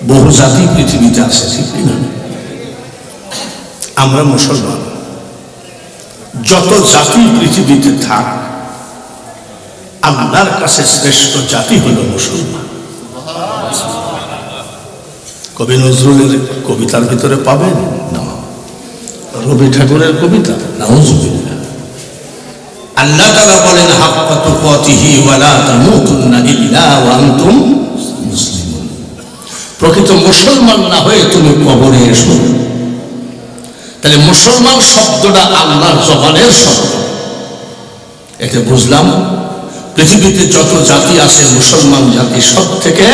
বহু জাতি পৃথিবীতে আছে, ঠিক কিনা? আমরা মুসলমান, যত জাতি পৃথিবীতে থাক আল্লাহর কাছে শ্রেষ্ঠ জাতি হলো মুসলমান। কবি নজরুলের কবিতার ভিতরে পাবেন না, রবি ঠাকুরের কবিতা, নাউজুবিল্লাহ। আল্লাহ তাআলা বলেন হাক্কা তুকাতিহি ওয়া লা তামুতুন্না ইল্লা ওয়া আনতুম মুসলিমুন। প্রকৃত মুসলমান না হয়ে তুমি কবরে এসো। তাহলে মুসলমান শব্দটা আল্লাহর জবানের শব্দ। এতে বুঝলাম পৃথিবীতে যত জাতি আছে মুসলমান জাতি সব থেকে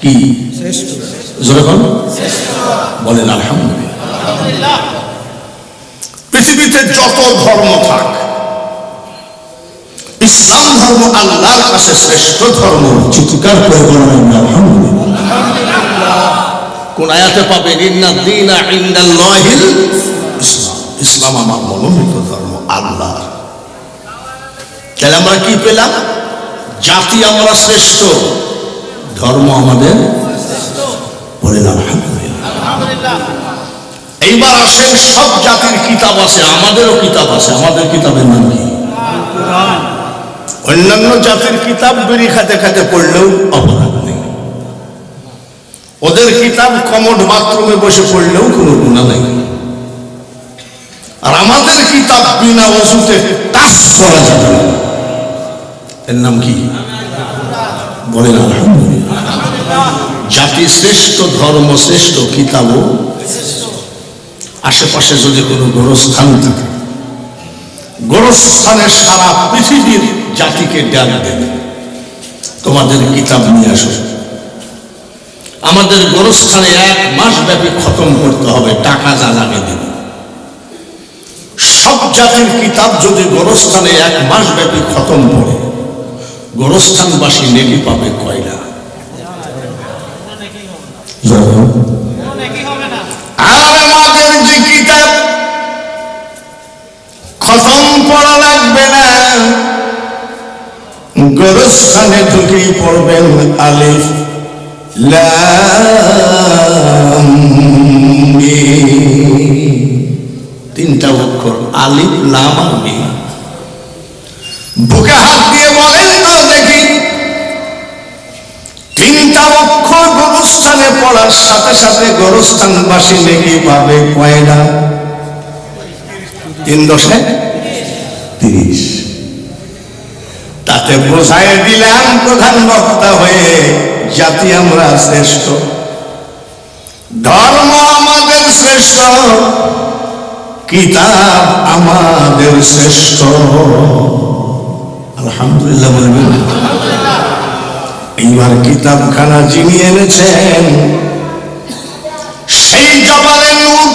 কি শ্রেষ্ঠ। জোরে বলেন আলহামদুলিল্লাহ। পৃথিবীতে যত ধর্ম থাক ইসলাম ধর্ম আল্লাহর কাছে শ্রেষ্ঠ ধর্ম। চিৎকার করে বলেন আলহামদুলিল্লাহ। কোন আয়াতে পাবেন ইন্নাদ দীনা ইনদাল্লাহিল ইসলাম, ইসলাম আমার মনোনীত ধর্ম আল্লাহ। তাহলে আমরা কি পেলাম? জাতি আমরা শ্রেষ্ঠ, ধর্ম আমাদের শ্রেষ্ঠ। বলেন আলহামদুলিল্লাহ। এইবার আসেন, সব জাতির কিতাব আছে, আমাদেরও কিতাব আছে। আমাদের কিতাবের নাম কি? কোরআন। অন্যান্য জাতির কিতাব বিড়ি খাতে খাতে পড়লেও অপরাধ নেই, ওদের কিতাব কমোড বাথরুমে বসে পড়লেও কোনো গুনাহ নেই। আর আমাদের কিতাব বিনা ওযুতে টাচ করা যাবে না। এর নাম কি? বলেন আলহামদুলিল্লাহ। জাতি শ্রেষ্ঠ, ধর্ম শ্রেষ্ঠ, কিতাবও শ্রেষ্ঠ। আশেপাশে যদি কোনো গোরস্থান থাকে, গোরস্থানে সারা পৃথিবীর জাতিকে ডাক দেবে, তোমাদের কিতাব নিয়ে আসো, আমাদের গোরস্থানে 1 মাস ব্যাপী খতম করতে হবে, টাকা যা লাগে দেবে। সব জাতির কিতাব যদি গোরস্থানে 1 মাস ব্যাপী খতম করে, গোরস্থানবাসী নেকি পাবে কয়লা? আর আমাদের যে কিতাব খতম পড়া লাগবে না, গোরস্থানে ঢুকেই পড়বেন আলিফ লাম মিম, 3টা অক্ষর আলিফ লাম আর মিম। বুকে হাত দিয়ে বলেন তো দেখি, 3টা অক্ষর গোরস্থানে পড়ার সাথে সাথে গোরস্থানবাসী নেকি পাবে কয়টা? 3 × 30। তাতে বোঝাই দিলাম প্রধান বক্তা হয়ে, জাতি আমরা শ্রেষ্ঠ, ধর্ম আমাদের শ্রেষ্ঠ, কিতাব আমাদের শ্রেষ্ঠ। আলহামদুলিল্লাহ বলবেন। এইবার কিতাবখানা যিনি এনেছেন সেই জবানে নূর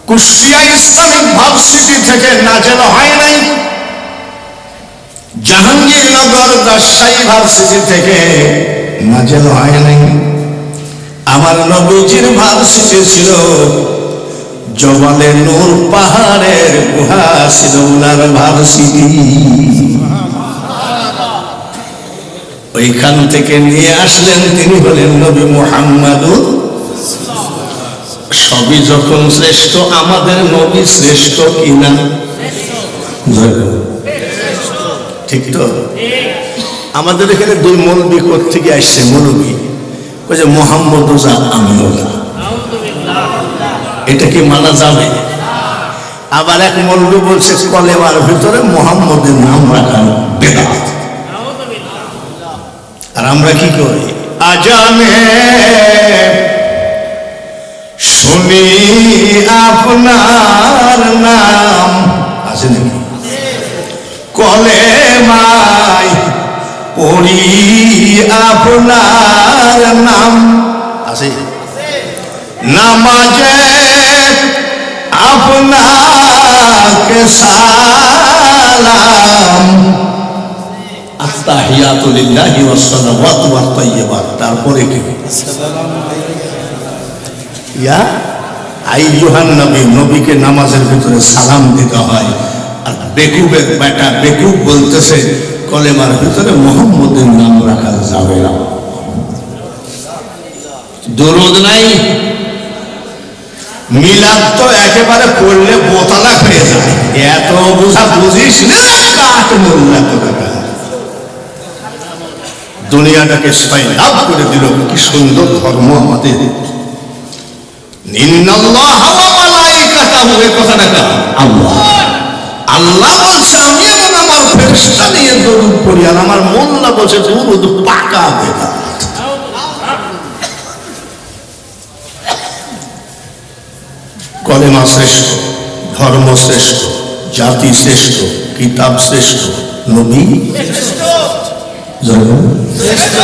কুষ্টিয়া ইসলামিক ভার্সিটি থেকে নাজেল হয় নাই, জাহাঙ্গীরনগর রাজশাহী ভার্সিটি থেকে নাজেল হয় নাই। আমার নবীজির ভার্সিটি ছিল জবানে নূর, পাহাড়ের গুহা ছিল ওনার ভার্সিটি। ওইখান থেকে নিয়ে আসলেন, তিনি হলেন নবী মুহাম্মাদুর। সবই যখন শ্রেষ্ঠ, আমাদের নবী শ্রেষ্ঠ কিনা? ঠিক তো? আমাদের এখানে 2 মৌলবী থেকে আসছে, মৌলবী ওই যে মোহাম্মদ ওজা আমিও না, এটা কি মানা যাবে? আবার এক মৌলবী বলছে কলেমার ভিতরে মোহাম্মদের নাম রাখা বেদাত। আর আমরা কি করি? আজানে শুনি আপনার নাম, আছে নাকি? কলেমায় পড়ি আপনার নাম, আছে? নামাজে আপনাকে সালাম, আত্তাহিয়াতু লিল্লাহি ওয়াস সালাওয়াতু ওয়াত তাইয়্যিবাত। তারপরে কি? ইয়া আইয়ুহান নবী, নবীকে নামাজের ভিতরে সালাম দিতে হয়। আর বেকুবের বেটা বেকুব বলতেছে কলেমার ভিতরে মুহাম্মদের নাম রাখা যাবে না। দরুদ নাই, মিলাদ তো একেবারে পড়লে বোতলা হয়ে যায়। এত বোঝা বুঝিস না, কাঠ মোল্লা কোথাকার। দুনিয়াটাকে সাইলাব করে দিল। কি সুন্দর ধর্ম আমাদের। ইন্নাল্লাহা ওয়া মালাইকাতাহু, এই কথাটা কার? আল্লাহ। আল্লাহ বলছে আমি এবং আমার ফেরেশতা নিয়ে দরুদ পড়ি, আর আমার মোল্লা বলছে দরুদ পাকা বেদাত। কলেমা শ্রেষ্ঠ, ধর্ম শ্রেষ্ঠ, জাতি শ্রেষ্ঠ, কিতাব শ্রেষ্ঠ, নবী শ্রেষ্ঠ।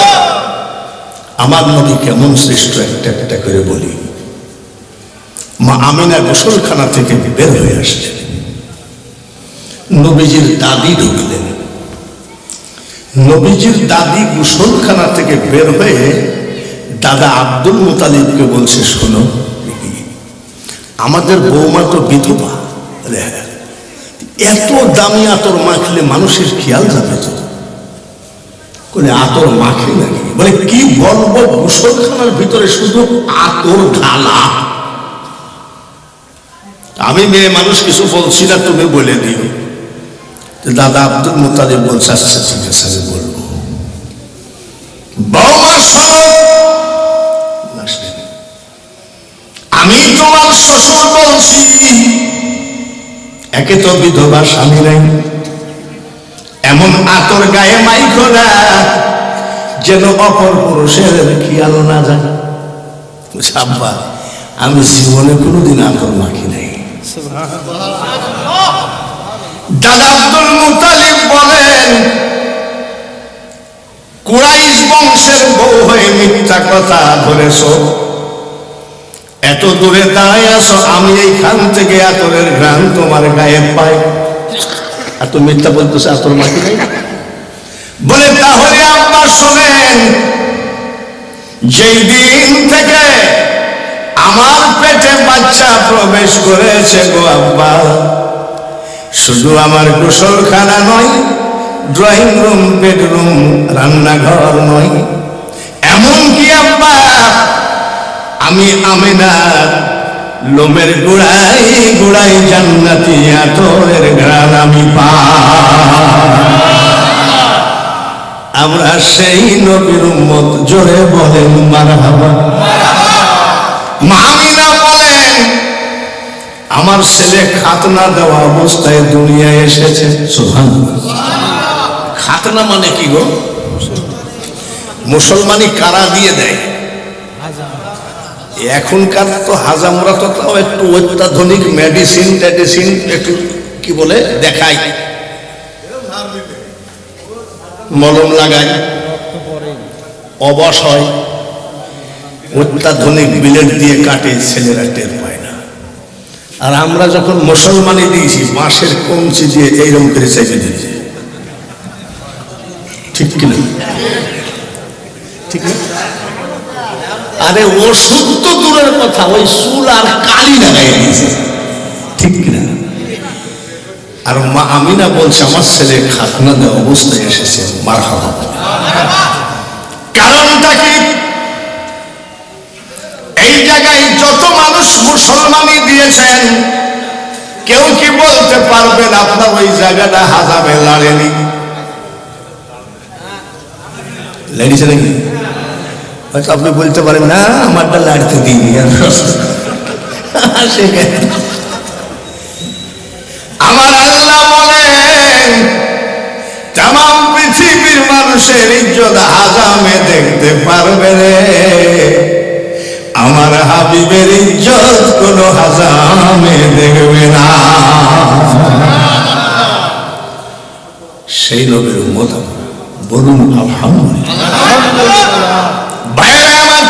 আমার নবী কেমন শ্রেষ্ঠ একটা একটা করে বলি। মা আমিনা গোসলখানা থেকে বের হয়ে আসলেন, নবীজির দাদি ঢুকলেন। নবীজির দাদি গোসলখানা থেকে বের হয়ে দাদা আব্দুল মুতালিবকে বলছে, শোনো, আমাদের বৌমা তো বিধবা, এত দামি আতর মাখলে মানুষের খেয়াল যাবে তো। বলে আতর মাখে নাকি? বলে কি বলবো, গোসলখানার ভিতরে শুধু আতর ঢালা। আমি মেয়ে মানুষ কিছু বলছি না, তুমি বলে দিও। দাদা আব্দুল মুতালিব বলছে, আচ্ছা ঠিক আছে আমি বলবো। বৌমা শোনো, আমি তোমার শ্বশুর বলছি, একে তো বিধবা স্বামী নাই, এমন আতর গায়ে মাইখো না যেন অপর পুরুষের খেয়াল না যায়। আব্বা, আমি জীবনে কোনোদিন আতর মাখি নাই। দাদা আব্দুল মুতালিব বলেন, কুরাইশ বংশের বউ হয়ে মিথ্যা কথা বলেছ, এত দূরে দাঁড়ায় আছো, আমি এইখান থেকে আতরের ঘ্রাণ তোমার গায়ে পাই, আর তুমি মিথ্যা বলতেছে আতর মাখি নাই। বলে তাহলে আব্বা শোনেন, যেই দিন থেকে আমার পেটে বাচ্চা প্রবেশ করেছে গো আব্বা, শুধু আমার গোসলখানা নয়, ড্রয়িং রুম, বেডরুম, রান্নাঘর নয়, এমনকি আব্বা আমি আমিনার লোমের গোড়ায় গোড়ায় জান্নাতি আতরের ঘ্রাণ আমি পাই। আমরা সেই নবীর উম্মত, জোরে বলেন মারহাবা। মা আমিনা বলেন, আমার ছেলে খাতনা দেওয়া অবস্থায় দুনিয়ায় এসেছে। সুবহানাল্লাহ। খাতনা মানে কি গো? মুসলমানি কারা দিয়ে দেয়? এখনকার তো হাজামরা তো তাও একটু অত্যাধুনিক মেডিসিন টেডিসিন একটু কি বলে দেখায়, মলম লাগায়, অবশ হয়, অত্যাধুনিক বিলেট দিয়ে কাটে, ছেলেরা টের পায় না। আর আমরা যখন মুসলমানি দিয়েছি, বাঁশের কঞ্চি দিয়ে এইরকম করে চাইতে দিয়েছি। ঠিক কিনা? ঠিক না? আরে ওষুধ তো দূরের কথা, ওই চুল আর কালি লাগাই দিয়েছে। ঠিক কিনা? আর মা আমিনা বলছে, আমার ছেলে খাতনা দেওয়া অবস্থায় এসেছে। মারহাবা। কারণটা কি? এই জায়গায় যত মানুষ মুসলমানি দিয়েছেন, কেউ কি বলতে পারবেন আপনার ওই জায়গাটা হাজামে লাড়েনি? লেডিস নাকি? হয়তো আপনি বলতে পারেন না, আমারটা লাড়তে দিই। আমার আল্লাহ বলেন, তামাম পৃথিবীর মানুষের ইজ্জত হাজামে দেখতে পারবে রে, আমার হাবিবের ইজ্জত কোন হাজামে দেখবে না। সেই নবীর উম্মত বলুন আলহামদুলিল্লাহ। ভাইরা আমার,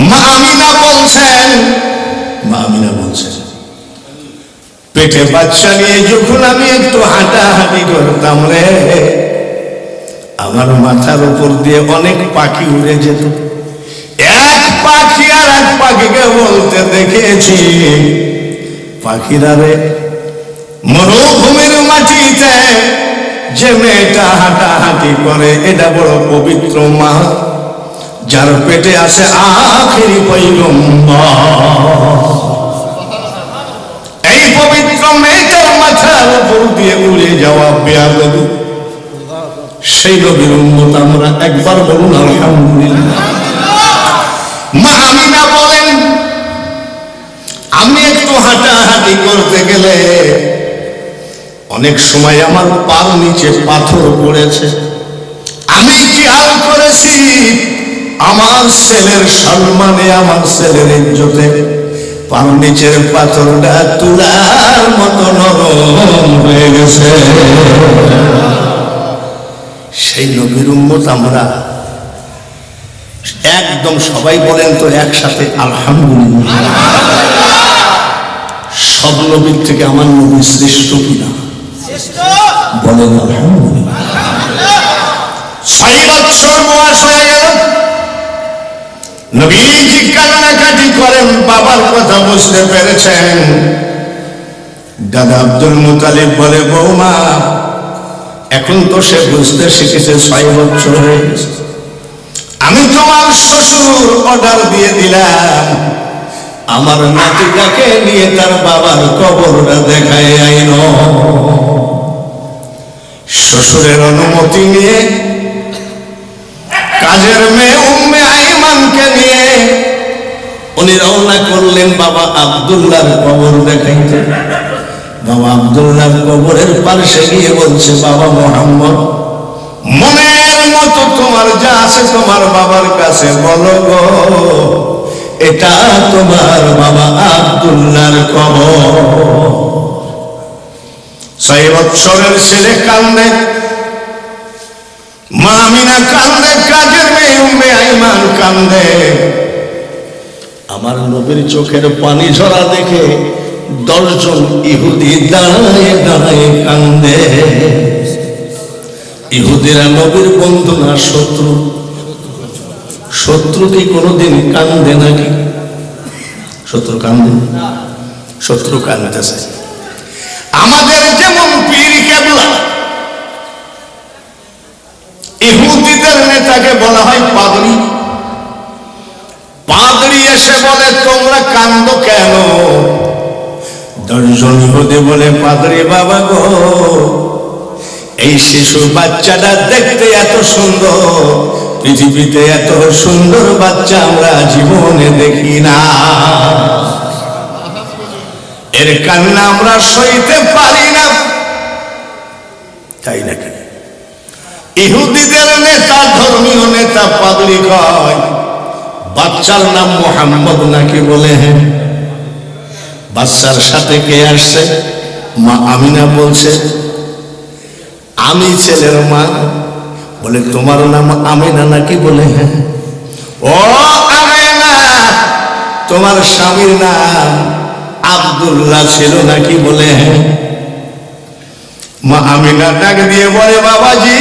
মা আমিনা বলছেন, পেটে বাচ্চা নিয়ে যখন আমি একটু হাঁটাহাঁটি করতাম রে, আমার মাথার উপর দিয়ে অনেক পাখি উড়ে যেত। এক পাখি আর এক পাখিকে বলতে দেখেছি, পাখিরা রে মরুভূমির মাটিতে যে মেয়েটা হাঁটাহাঁটি করে এটা বড় পবিত্র মা, যার পেটে আছে আখেরি পয়গম্বর। এই পবিত্র মেয়েটার মাথার উপর দিয়ে উড়ে যাওয়া বেয়াদবি, সেই নবীর উম্মত আমরা। একবার বলুন আলহামদুলিল্লাহ। মা আমিনা বলেন, আমি একটু হাঁটাহাঁটি করতে গেলে অনেক সময় আমার পার নিচে পাথর পড়েছে। আমি খেয়াল করেছি আমার ছেলের সম্মানে, আমার ছেলের ইজ্জতে পার নিচের পাথরটা তুলার মতো নরম হয়ে গেছে। সেই নবীর উম্মত আমরা। একদম সবাই বলেন তো একসাথে আলহামদুলিল্লাহ। সব নবীর থেকে আমার নবী শ্রেষ্ঠ কিনা বলেন আলহামদুলিল্লাহ। 6 বছর বয়স হয়ে গেল, নবীজি কান্নাকাটি করেন, বাবার কথা বুঝতে পেরেছেন। দাদা আব্দুল মুতালিব বলে, বৌমা এখন তো সে বুঝতে শিখেছে, 6 বছর হয়ে গেছে। আমি তোমার শ্বশুর অর্ডার দিয়ে দিলাম, আমার নাতিটাকে নিয়ে তার বাবার কবরটা দেখায় আইন। শ্বশুরের অনুমতি নিয়ে কাজের মেয়ে উম্মে আইমানকে নিয়ে উনি রওনা করলেন বাবা আব্দুল্লাহর কবর দেখাইতে। বাবা আব্দুল্লাহর কবরের পাশে গিয়ে বলছে, বাবা মোহাম্মদ, মনের মতো তোমার যা আছে তোমার বাবার কাছে বলো গো, এটা তোমার বাবা আব্দুল্লাহর কবর। 6 বছরের ছেলে কান্দে, মা আমিনা কান্দে, কাজের মেয়ে উম্মে আইমান কান্দে। আমার নবীর চোখের পানি ঝরা দেখে 10 জন ইহুদি দাঁড়ায় দাঁড়ায় কান্দে। ইহুদিরা নবীর বন্ধু না শত্রু? শত্রু কি কোনোদিন কান্দে নাকি? শত্রু কান্দে? শত্রু কান্দতেছে। আমাদের যেমন পীর কেবলা, ইহুদিদের নেতাকে বলা হয় পাদরি। পাদরি এসে বলে, তোমরা কান্দো কেন? 10 জন ইহুদি বলে, পাদরি বাবা গো, এই শিশু বাচ্চাটা দেখতে এত সুন্দর, পৃথিবীতে এত সুন্দর বাচ্চা আমরা জীবনে দেখি না। এর কান্না আমরা সইতে পারি না। তাই নাকি? ইহুদিদের নেতা, ধর্মীয় নেতা পাদরি কয়, বাচ্চার নাম মোহাম্মদ নাকি? বলে হ্যাঁ। বাচ্চার সাথে কে আসছে? মা আমিনা বলছে, আমি ছেলের মা। বলে, তোমার নাম আমিনা নাকি? বলে হ্যাঁ। ও আমিনা, তোমার স্বামীর নাম আব্দুল্লাহ ছিল নাকি? বলে হ্যাঁ। মা আমিনা ডাক দিয়ে বলে, বাবাজি,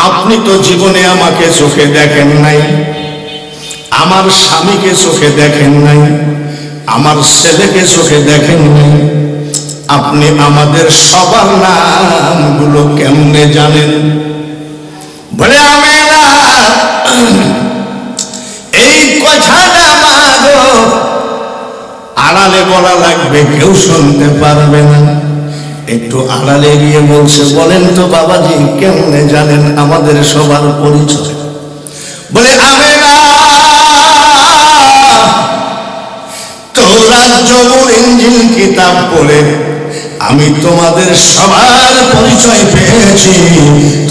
আপনি তো জীবনে আমাকে চোখে দেখেন নাই, আমার স্বামীকে চোখে দেখেন নাই, আমার ছেলেকে চোখে দেখেন নাই, আপনি আমাদের সবার নামগুলো কেমনে জানেন? বলে, আমিনা, এই কথাটা মাগো আড়ালে বলা লাগবে, কেউ শুনতে পারবে না। একটু আড়ালে গিয়ে বলছে, বলেন তো বাবাজি, কেমনে জানেন আমাদের সবার পরিচয়? বলে, আমিনা, তৌরাত, জবুর, ইনজিল কিতাব পড়ে আমি তোমাদের সবার পরিচয় পেয়েছি।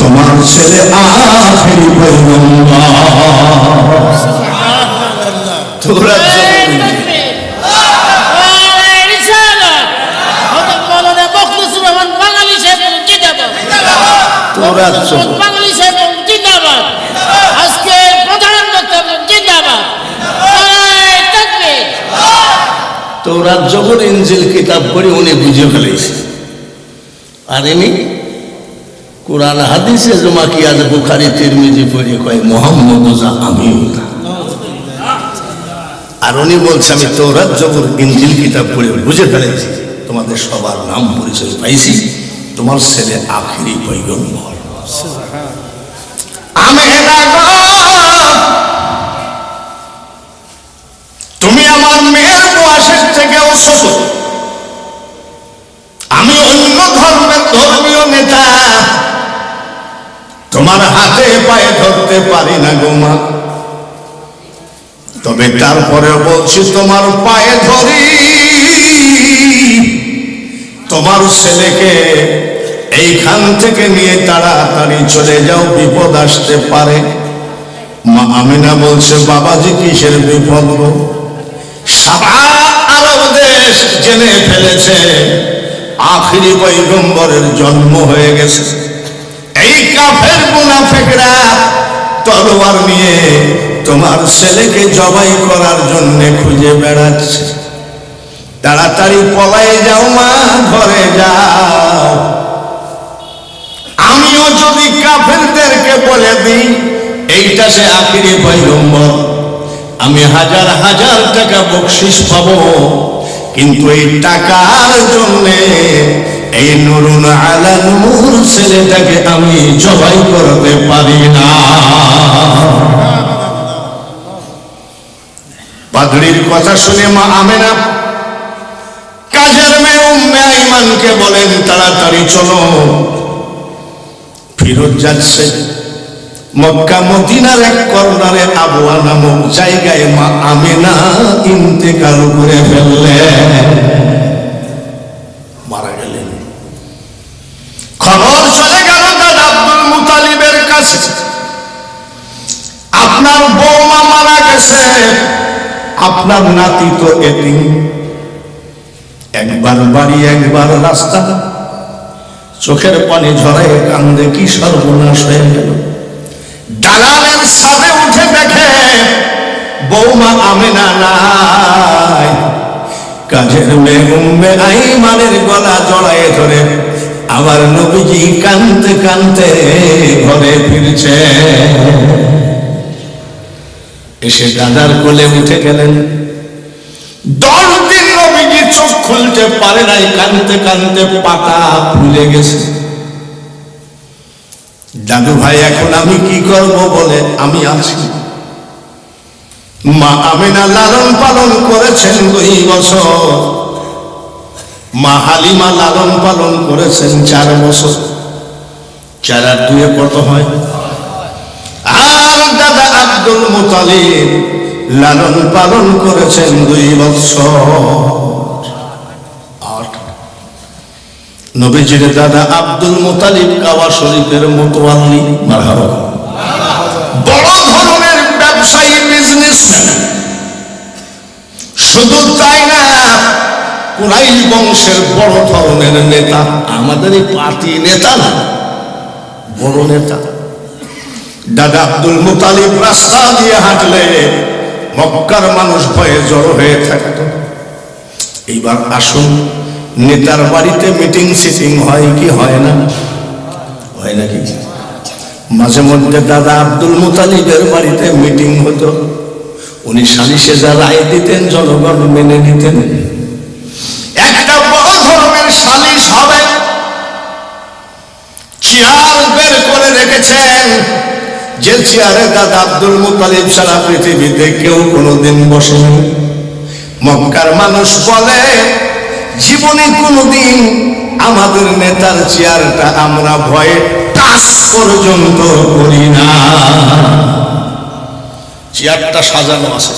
তোমার ছেলে আখেরি পয়গম্বর। তৌরাত, জবুর, ইনজিল। তৌরাত, জবুর, আজকে প্রধানমন্ত্রী জিন্দাবাদ। তৌরাত, জবুর, ইনজিল কিতাব পড়ে উনি বুঝে ফেলেছে। আর এমনি কোরআন হাদিসে জমা কি আজ বুখারী তিরমিজি পড়ে কয় মুহাম্মদ আমি। আর উনি বলছে, আমি তৌরাত, জবুর, ইনজিল কিতাব পড়ে বুঝে ফেলেছি, তোমাদের সবার নাম পরিচয় পাইছি, তোমার ছেলে আখিরি পয়গম্বর। আমেনা গো, তুমি আমার মেয়ের বয়সের থেকেও ছোট, আমি অন্য ধর্মের ধর্মীয় নেতা, তোমার হাতে পায়ে ধরতে পারি না গো মা, তবে তারপরে বলছি তোমার পায়ে ধরি, তোমার ছেলেকে এইখান থেকে নিয়ে তাড়াতাড়ি চলে যাও, বিপদ আসতে পারে। মা আমিনা বলছে, বাবাজি কিসের বিপদ গো? সারা আরব দেশ জেনে ফেলেছে আখিরি পয়গম্বরের জন্ম হয়ে গেছে। এই কাফের মুনাফিকরা তলোয়ার নিয়ে তোমার ছেলেকে জবাই করার জন্য খুঁজে বেড়াচ্ছে, তাড়াতাড়ি পলায়ে যাও মা, ঘরে যাও। আমিও যদি কাফেরদেরকে বলে দিই এইটা সে আখিরি পয়গম্বর, আমি হাজার হাজার টাকা বকশিশ পাবো, কিন্তু এই টাকার জন্য এই নুরুন আলা নূর ছেলেটাকে আমি জবাই করতে পারি না। পাগড়ির কথা শুনে মা আমেনা কাজের মেয়ে উম্মে আইমানকে বলেন, তাড়াতাড়ি চলো। ফিরত যাচ্ছে মক্কা মদিনার এক কর্নারে আবওয়া নামক জায়গায় মা আমেনা ইন্তেকাল করে ফেললেন, মারা গেলেন। খবর চলে গেল দাদা আব্দুল মুতালিবের কাছে, আপনার বৌমা মারা গেছে, আপনার নাতি তো এতিম, একবার বাড়ি একবার রাস্তা, চোখের পানি ঝরায় কান্দে, কি সর্বনাশ হয়ে গেল। দালালের ছাদে উঠে দেখে বৌমা আমেনা নাই, কাজের মেয়ে উম্মে আইমানের গলা জড়ায়ে ধরে আমার নবীজি কাঁদতে কাঁদতে ঘরে ফিরছে। এসে দাদার কোলে উঠে গেলেন। 10 দিন নবীজি চোখ খুলতে পারে নাই, কাঁদতে কাঁদতে পাতা ফুলে গেছে। দাদু ভাই এখন আমি কি করব বলে আমি আছি। মা আমিনা লালন পালন করেছেন 2 বছর, মা হালিমা লালন পালন করেছেন 4 বছর। 4 আর 2 কত হয়? আর দাদা আব্দুল মুতালিব লালন পালন করেছেন 2 বছর। নবীজির দাদা আব্দুল মুতালিব কাওয়া শরীফের মুতাওয়াল্লি, মারহাবা, বড় ধরনের ব্যবসায়ী, বিজনেসম্যান। শুধু তাই না, কুরাইশ বংশের বড় ধরনের নেতা, আমাদের এই পার্টি নেতা না, বড় নেতা। দাদা আব্দুল মুতালিব রাস্তা দিয়ে হাঁটলে মক্কার মানুষ ভয়ে জড়ো হয়ে থাকত। এইবার আসুন, নেতার বাড়িতে মিটিং সিটিং হয় কি হয় না? হয় নাকি? মাঝে মধ্যে দাদা আব্দুল মুতালিবের বাড়িতে মিটিং হতো, উনি সালিশে যা রায় দিতেন জনগণ মেনে নিতেন। একটা বড় ধরনের সালিশ হবে, চেয়ার বের করে রেখেছেন, যে চেয়ারে দাদা আব্দুল মুতালিব সারা পৃথিবীতে কেউ কোনোদিন বসেনি। মক্কার মানুষ বলে, জীবনে কোনোদিন আমাদের নেতার চেয়ারটা আমরা ভয়ে টাচ পর্যন্ত করি না। চেয়ারটা সাজানো আছে,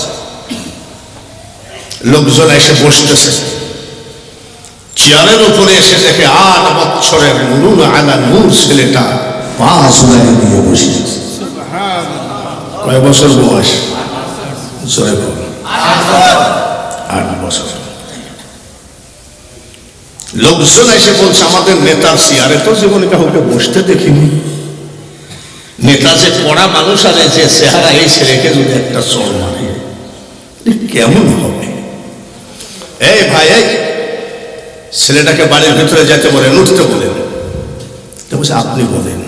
লোকজন এসে বসতেছে, চেয়ারের উপরে এসে দেখে 8 বছরের নুরুন আলা নূর ছেলেটা 5 লাইন দিয়ে বসে। কয় বছর বয়স? 8 বছর। লোকজন এসে বলছে, আমাদের নেতার চেয়ারে তো জীবনে কাউকে বসতে দেখিনি। নেতা যে পড়া মানুষ আছে, যে চেহারা, এই ছেলেকে যদি একটা চড় মারে কেমন হবে? এই ভাই, এই ছেলেটাকে বাড়ির ভিতরে যেতে বলেন, উঠতে বলেন। বলছে, আপনি বলেন।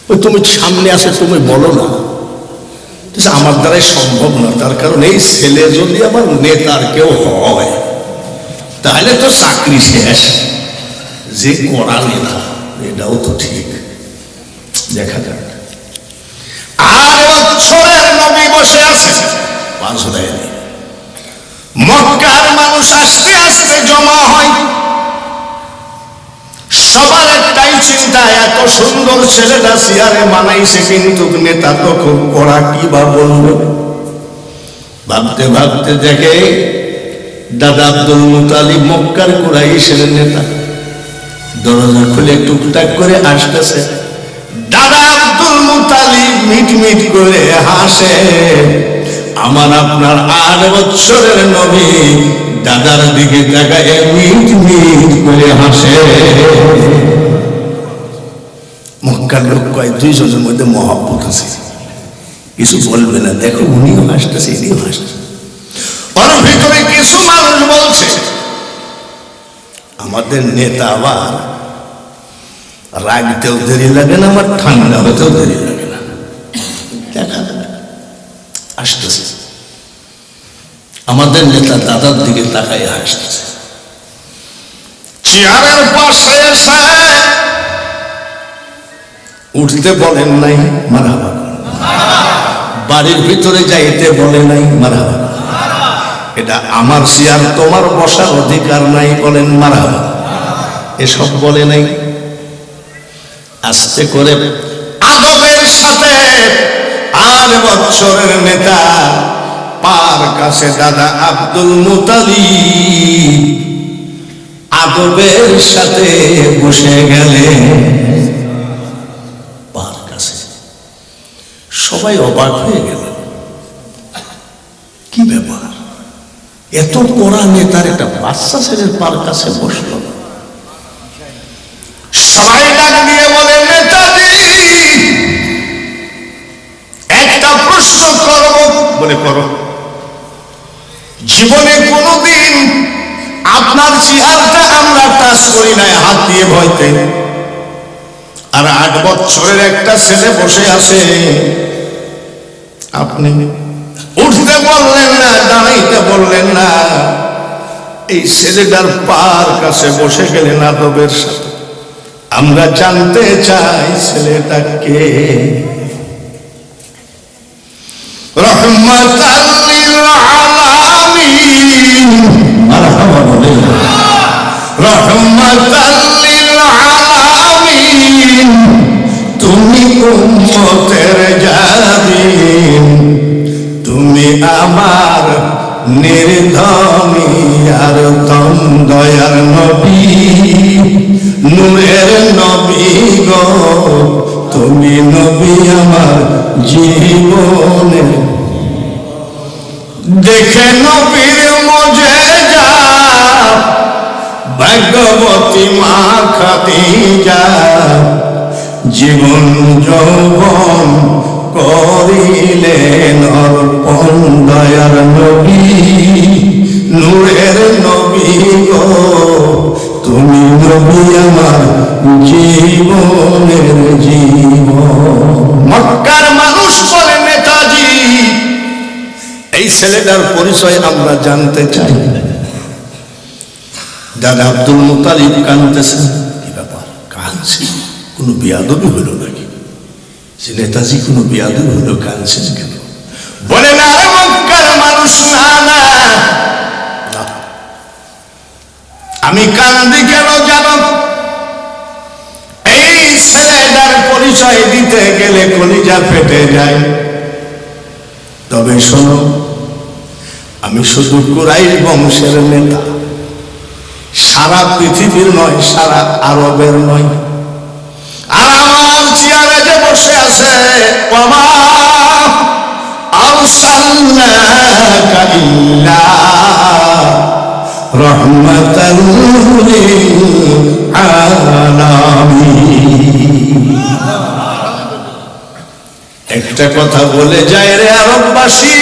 ওই তুমি সামনে আসে, তুমি বলো না। আমার দ্বারাই সম্ভব না, তার কারণ এই ছেলে যদি আমার নেতার কেউ হয় তাহলে তো চাকরি শেষ। যে করা নেতা, এটাও তো ঠিক, দেখা যাক। 8 বছরের নবী বসে আছে, পাঁচ দেয়নি। মক্কার মানুষ আস্তে আস্তে জমা হয়, সবার একটাই চিন্তা, এত সুন্দর ছেলেটা চেয়ারে বানাইছে, কিন্তু নেতা তো খুব কড়া, কি বা বলবে। ভাবতে ভাবতে দেখে দাদা আব্দুল মুতালিব মক্কার কুরাইশের নেতা, দরজা খুলে টুকটাক করে আসতেছে। দাদা আব্দুল মুতালিব মিট মিট করে হাসে। আমার আপনার 8 বছরের নবী দাদার দিকে তাকায় মিট মিট করে হাসে। মক্কার লোক কয়, 2 জনের মধ্যে মহব্বত আছে, কিছু বলবে না, দেখো উনিও হাসতেছে, ইনিও হাসতেছে। ওর ভিতরে কিছু মানুষ বলছে, আমাদের নেতা আবার রাগতেও দেরি লাগে না, আমার ঠান্ডা হতেও দেরি লাগে না, দেখা আসতেছে। আমাদের নেতা দাদার দিকে তাকাই হাসতেছে। চেয়ারের পাশে এসে উঠতে বলেন নাই, মারহাবা। বাড়ির ভিতরে যাইতে বলে নাই, মারহাবা। এটা আমার চেয়ার, তোমার বসার অধিকার নাই, বলেন মারহাবা। এসব বলে নাই। আস্তে করে আদবের সাথে 8 বছরের নেতা পার কাছে দাদা আব্দুল মুতালিব আদবের সাথে বসে গেলেন পার কাছে। সবাই অবাক হয়ে গেল, কি ব্যাপার, এত কড়া নেতার একটা বাচ্চা ছেলের পার কাছে বসল। সবাই ডাক দিয়ে বলে, নেতাজি একটা প্রশ্ন করব। বলে, করো। জীবনে কোনোদিন আপনার চেহারাটা আমরা টাচ করি নাই হাত দিয়ে ভয়তে, আর 8 বছরের একটা ছেলে বসে আছে, আপনি উঠতে বললেন না, দাঁড়াইতে বললেন না, এই ছেলেটার পার কাছে বসে গেলেন আদবের সাথে। আমরা জানতে চাই ছেলেটা কে? রহমাতাল লিল আলামিন, মারহাবা বলেন। রহমাতাল লিল আলামিন, তুমি উম্মতের জামিন, তুমি আমার নির্ধনী আর দয়ার নবী, নূরের নবী গো, তুমি নবী আমার জীবনে। দেখে নবীর মুজিজা ভাগ্যবতী মা খাদিজা, জীবন যৌবন করিলেন অর্পণ দয়ার নবী, নূরের নবী গো, তুমি নবী আমার জীবনের জীবন। মক্কার মানুষ বলে, নেতাজি এই ছেলেটার পরিচয় আমরা জানতে চাই। দাদা আব্দুল মুতালিব কাঁদতেছেন। কি ব্যাপার, কাঁদছে? কোনো বেয়াদবি হলো নাকি? যে নেতাজি কোনো বেয়াদবি হলো, কাঁদছেন কেন? বলে না, মক্কার মানুষ, না না, আমি কান্দি কেন জানো? এই ছেলেটার পরিচয় দিতে গেলে কলিজা ফেটে যায়। তবে শোনো, আমি শুধু কুরাইশ বংশের নেতা, সারা পৃথিবীর নয়, সারা আরবের নয়। আর আমার চেয়ারে যে বসে আছে, ওমা আরসালনাকা ইল্লা রাহমাতাল লিল আলামিন। একটা কথা বলে যায় রে আরববাসী,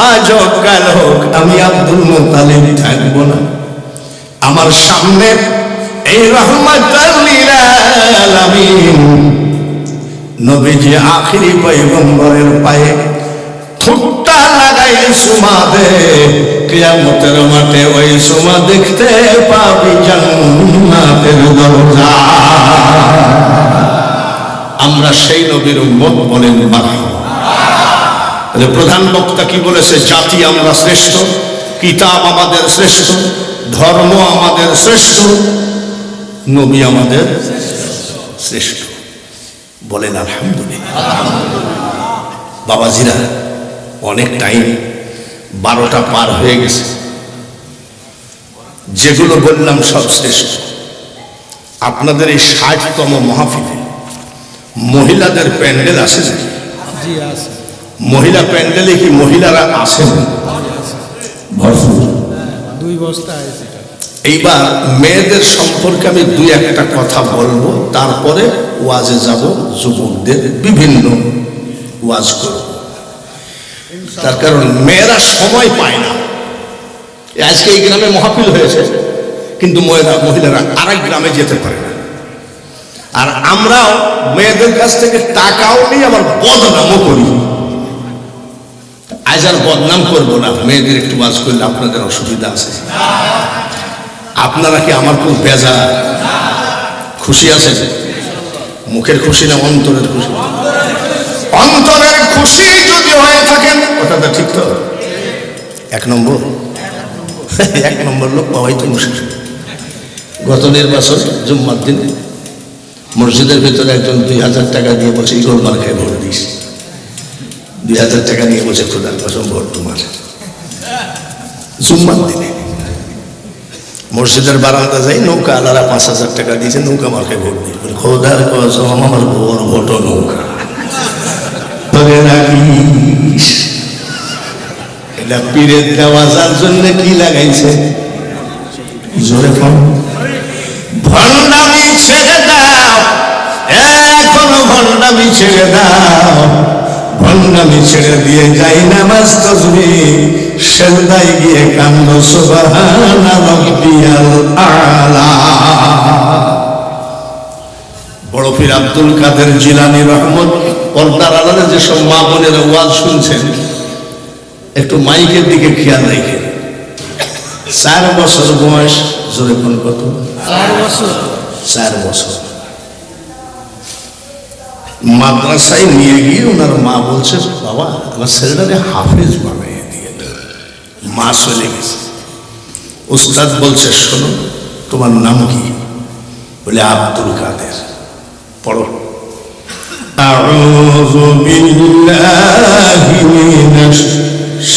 আজ হোক কাল হোক আমি আব্দুল মুতালিব থাকবো না। আমার সামনে এই রাহমাতাল লিল আলামিন নবীজি আখিরি পয়গম্বরের পায়ে ঠোঁটটা লাগাইয়া সুমা দে, কিয়ামতের মাঠে ওই সুমা দেখতে পাবি জান্নাতের দরজা। আমরা সেই নবীর উম্মত, বলেন মারহাবা। তাহলে প্রধান বক্তা কি বলেছে? জাতি আমরা শ্রেষ্ঠ, কিতাব আমাদের শ্রেষ্ঠ, ধর্ম আমাদের শ্রেষ্ঠ, নবী আমাদের শ্রেষ্ঠ। বলেন আলহামদুলিল্লাহ। বাবাজিরা, অনেক টাইম, 12টা পার হয়ে গেছে। যেগুলো বললাম সব শ্রেষ্ঠ। আপনাদের এই 60তম মাহফিলে মহিলাদের প্যান্ডেল আছে নাকি? মহিলা প্যান্ডেলে কি মহিলারা আসেন? ভরপুর, 2 বস্তা আছে। এইবার মেয়েদের সম্পর্কে আমি 2-1টা কথা বলবো, তারপরে ওয়াজে যাব, যুবকদের বিভিন্ন ওয়াজ করব। তার কারণ মেয়েরা সময় পায় না। আজকে এই গ্রামে মাহফিল হয়েছে, কিন্তু মহিলারা আরেক গ্রামে যেতে পারে না। আর আমরাও মেয়েদের কাছ থেকে টাকাও নিই, আবার বদনামও করি। আজ আর বদনাম করবো না, মেয়েদের একটু ওয়াজ করলে আপনাদের অসুবিধা আছে? আপনারা কি আমার খুব বেজা? খুশি আছেন? মুখের খুশি না অন্তরের খুশি? অন্তরের খুশি যদি হয়ে থাকেন, কথাটা ঠিক তো? 1 নম্বর 1 নম্বর লোক পাওয়াই তো মুশকিল। গত নির্বাচন জুম্মার দিন মসজিদের ভিতরে একজন 2000 টাকা দিয়ে বলছে ইগল মার্কায় ভোট দিস। 2000 টাকা নিয়ে বলছে খোদার কসম ভোট তোমার। জুম্মার দিনে মসজিদের বারান্দা যাই, নৌকা আলারা 5000 টাকা দিয়েছে, নৌকা মার্কায় ভোট দিই। খোদার কসম আমার বড় ভোটও নৌকা। এটা পীরের দেওয়াজার জন্য কি লাগাইছে? জোরে ফোন। ভণ্ডামি ছেড়ে দাও, এখনো ভণ্ডামি ছেড়ে দাও। ভণ্ডামি ছেড়ে দিয়ে যাই নামাজ তাসবিহ, সেজদায় গিয়ে কান্দো সুবহানা রাব্বিয়াল আলা। বড় পীর আব্দুল কাদের জিলানী রহমত পর্দার আড়ালে যেসব মা বোনের ওয়াজ শুনছেন, একটু মাইকের দিকে খেয়াল রাখেন। 4 বছর বয়স, জোরে কোন কত? 4 বছর। 4 বছর মাদ্রাসায় নিয়ে গিয়ে ওনার মা বলছে, বাবা আমার ছেলেটাকে হাফেজ বানিয়ে দিয়ে। মা চলে গেছে। উস্তাদ বলছে, শোনো তোমার নাম কি? বলে আব্দুল কাদের। পড়ো। আউযু বিল্লাহি মিনাশ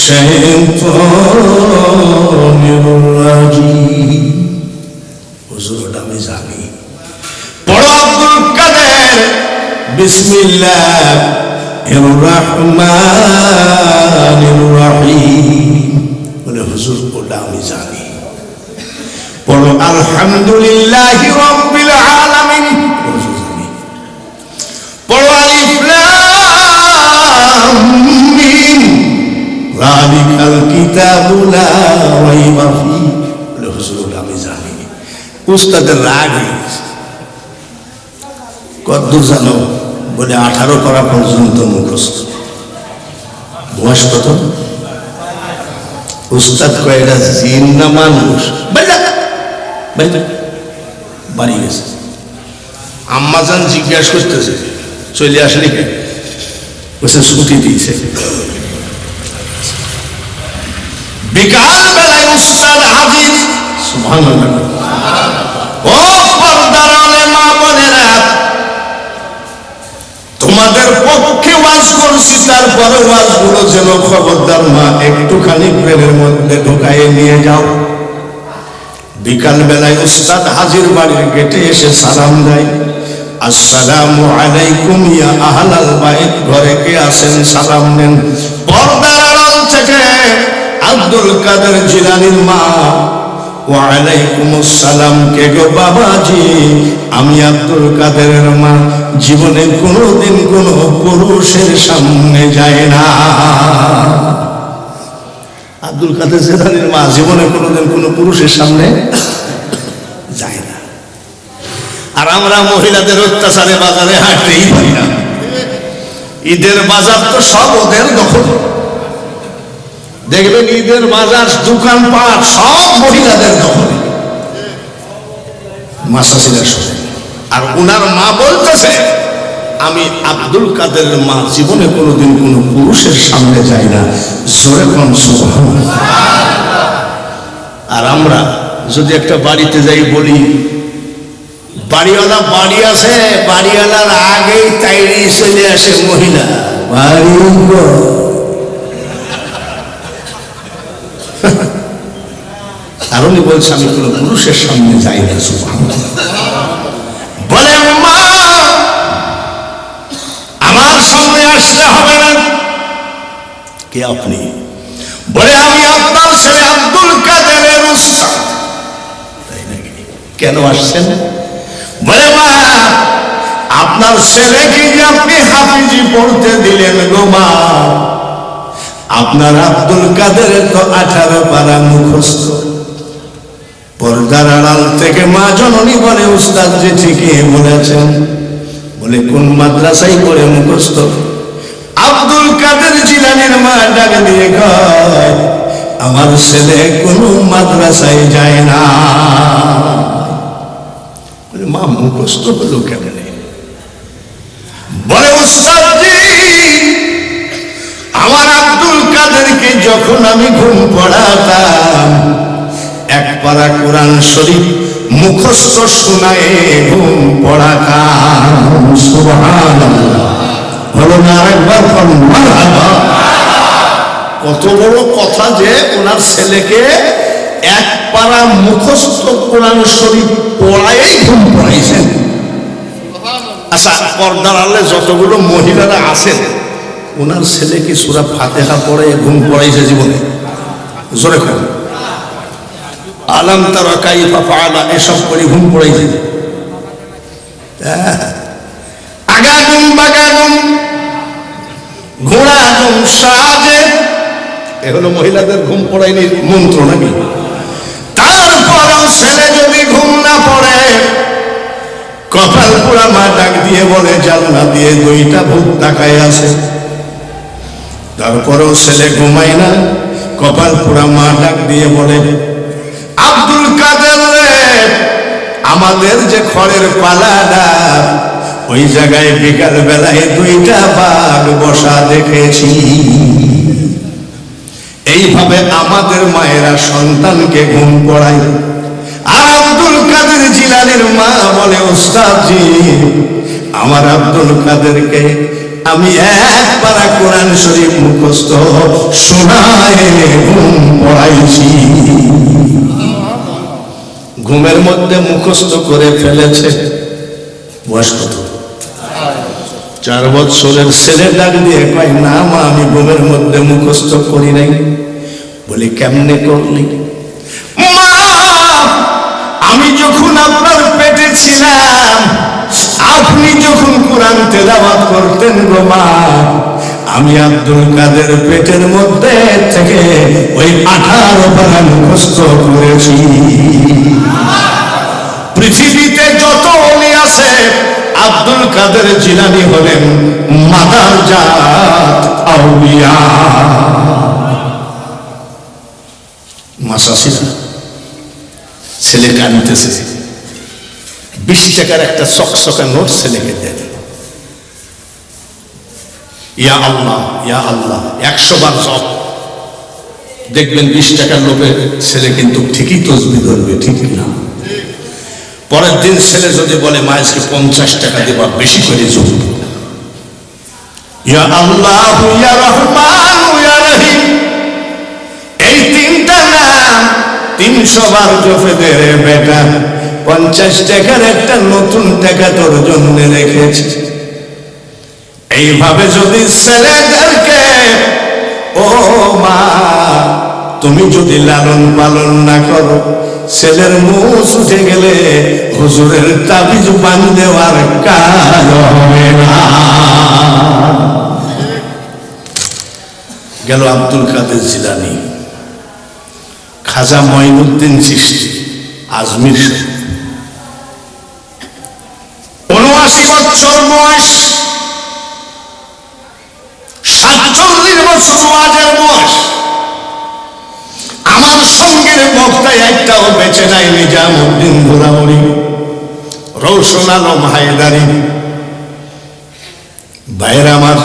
শাইতানির রাজিম। হুজুর ওটা আমি জানি। পড়ো আব্দুল কাদের। বিসমিল্লাহির রহমানির রহিম। বলে হুজুর ওটা আমি জানি। পড়ো আলহামদুলিল্লাহি রাব্বিল আলামিন। হুজুর জানি। পড়ো আলিফ লাম মিম যালিকাল কিতাবু লা রাইবা ফীহ। বলে হুজুর ওটা আমি জানি। উস্তাদের রাগ হয়ে গেছে। কতদূর জানো? বলে 18 করা পর্যন্ত মুখস্থ। বয়স কত? উস্তাদ কয় এটা জিন না মানুষ? বাড়ি গেছে। আম্মাজান জিজ্ঞাসা করতেছে, চলে আসলি কেন? বলছে ছুটি দিয়েছে। বিকাল বেলায় উস্তাদ হাজির। সুবহানাল্লাহ। ও পর্দার আলে মা বোনেরা, তোমাদের পক্ষে ওয়াজ করছি, তারপরে ওয়াজগুলো যেন খবরদার মা একটুখানি ব্রেনের মধ্যে ঢুকাইয়ে নিয়ে যাও। বিকাল বেলায় উস্তাদ হাজির, বাড়ির গেটে এসে সালাম দেয়, আসসালামু আলাইকুম ইয়া আহলাল বাইত। ঘরে কে আছেন? সালাম দেন। পর্দার আড়াল থেকে আব্দুল কাদের জিলানীর মা, ওয়া আলাইকুমুস সালাম। কে গো? বাবাজি আমি আব্দুল কাদেরের মা। জীবনে কোনোদিন কোনো পুরুষের সামনে যায় না। আব্দুল কাদের জিলানীর মা জীবনে কোনোদিন কোনো পুরুষের সামনে যায় না। আর আমরা মহিলাদের অত্যাচারে বাজারে হাঁটতেই পারি না। ঈদের বাজার তো সব ওদের দখল। দেখবেন ঈদের বাজার দোকানপাট সব মহিলাদের দখলে, মাসাসিরা শুনে। আর উনার মা বলতেছে, আমি আব্দুল কাদেরের মা জীবনে কোনোদিন কোনো পুরুষের সামনে যাই না। জোরে কোন সুবহানাল্লাহ। আর আমরা যদি একটা বাড়িতে যাই বলি, বাড়িওয়ালা বাড়ি আছে, বাড়িওয়ালার আগেই তাইরি চলে আসে মহিলা, বাড়ি গো। আর উনি বলছে আমি কোনো পুরুষের সামনে যাই না। সুবহানাল্লাহ। বলে মা আমার সামনে আসতে হবে না। কে আপনি? বলে আমি আপনার ছেলে আব্দুল কাদেরের উস্তাদ। তাই নাকি? কেন আসছেন? বলে মা আপনার ছেলেকে যে আপনি হাফিজি পড়তে দিলেন গো মা, আপনার আব্দুল কাদেরের তো 18 পারা মুখস্থ। পর্দার আড়াল থেকে মা জননী বলে, উস্তাদ যে ঠিকই বলেছেন। বলে কোন মাদ্রাসায় পড়ে মুখস্থ? আব্দুল কাদের জিলানীর মা ডাক দিয়ে কয়, আমার ছেলে কোন মাদ্রাসায় যায় না। মা মুখস্থ হলো কেমনে? বলে উস্তাদ জি আমার আব্দুল কাদেরকে যখন আমি ঘুম পড়াতাম, এক পারা কোরআন শরীফ মুখস্থ শোনায় ঘুম পড়াতাম। সুবহানাল্লাহ। বলো না আরেকবার মারহাবা। কত বড় কথা যে ওনার ছেলেকে এক পারা মুখস্থ কোরআন শরীফ পড়ায় ঘুম পড়াইছেন। আচ্ছা, পর্দার আড়ালে যতগুলো মহিলারা আছেন, ওনার ছেলে কি সূরা ফাতিহা পড়ে ঘুম পড়াইছে জীবনে? জোরে কর। আলাম তারা কাইফা ফাআলা এসব করে ঘুম পড়াইছে? আগাদুম বাগাদুম ঘোড়াদুম সাজে, এ হলো মহিলাদের ঘুম পড়াইনি মন্ত্র নাকি? তারপরেও ছেলে যদি ঘুম না পড়ে, কপাল পোড়া মা ডাক দিয়ে বলে, জানলা দিয়ে 2টা ভূত তাকায় আছে। তারপরেও ছেলে ঘুমায় না, কপাল পোড়া মা ডাক দিয়ে বলে, আব্দুল কাদের রে, আমাদের যে খড়ের পালাটা, ওই জায়গায় বিকাল বেলায় 2টা বাঘ বসা দেখেছি। এইভাবে আমাদের মায়েরা সন্তানকে ঘুম পড়ায়। আর আব্দুল কাদের জিলানীর মা বলে, উস্তাদ জি আমার আব্দুল কাদেরকে আমি এক পারা কোরআন শরীফ মুখস্থ শোনায় ঘুম পড়াইছি। ঘুমের মধ্যে মুখস্থ করে ফেলেছে। বয়স কত? 4 বছরের ছেলে ডাক দিয়ে কয়, না মা আমি ঘুমের মধ্যে মুখস্থ করি নাই। বলি কেমনে করলি? মা আমি যখন আপনার পেটে ছিলাম, আপনি যখন কোরআন তেলাওয়াত করতেন গো মা, আমি আব্দুল কাদের পেটের মধ্যে থেকে ওই 18 পারা মুখস্থ করেছি। পৃথিবীতে যত ওলি আছে, আব্দুল কাদের জিলানী হলেন মাদারজাত আউলিয়া। মাসাসিরা ছেলে কাঁদতেছে, 20 টাকার একটা চকচকা নোট ছেলেকে দেন। ইয়া আল্লাহ ইয়া আল্লাহ 100 বার জপ। দেখবেন 20 টাকার লোভে ছেলে কিন্তু ঠিকই তসবিহ ধরবে, ঠিক না? পরের দিন ছেলে যদি বলে মা আজকে 50 টাকা দেবা, বেশি করে জপ। ইয়া আল্লাহ ইয়া রহমান ইয়া রহিম, এই 3টা নাম 300 বার জপে দে রে বেটা, 50 টাকার একটা নতুন টাকা তোর জন্য রেখেছি। এইভাবে যদি ছেলেদেরকে, ও মা তুমি যদি লালন পালন না করো, ছেলের মুখ উঠে গেলে হুজুরের তাবিজ বাঁধ দেওয়ার কাজ হবে না। গেল আব্দুল কাদের জিলানী। খাজা মঈনুদ্দিন চিশতি আজমির শরীফ, 79 বছর বয়স, 47 বছর ওয়াজের বয়স। বক্তায় একটাও বেঁচে নাই নিজামুদ্দিন ঘোরামুড়ি, রৌশন আলম হায়দারি, ভাইয়ের আমার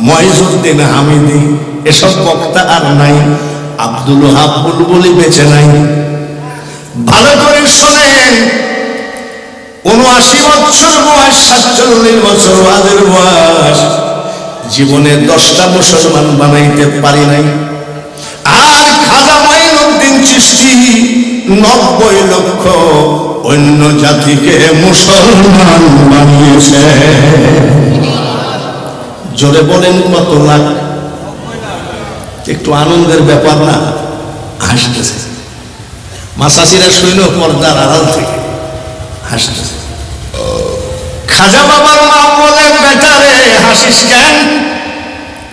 মহিজুদ্দিন হামিদি, এসব বক্তা আর নাই। আব্দুল ওহাব বুলবুলি বেঁচে নাই। ভালো করে শোনেন, ৭৯ বছর বয়স, ৪৭ বছর ওয়াজের বয়স, জীবনে 10টা মুসলমান বানাইতে পারি নাই। আর খাজা মঈনুদ্দিন চিশতি ৯০ লক্ষ অন্য জাতিকে মুসলমান বানিয়েছে। জোরে বলেন কত লাখ? একটু আনন্দের ব্যাপার না? হাসতেছে মাসাসিরা, শুইল পর্দার আড়াল থেকে হাসতেছে। খাজা বাবার মা বলে, বেটা রে হাসিস কেন?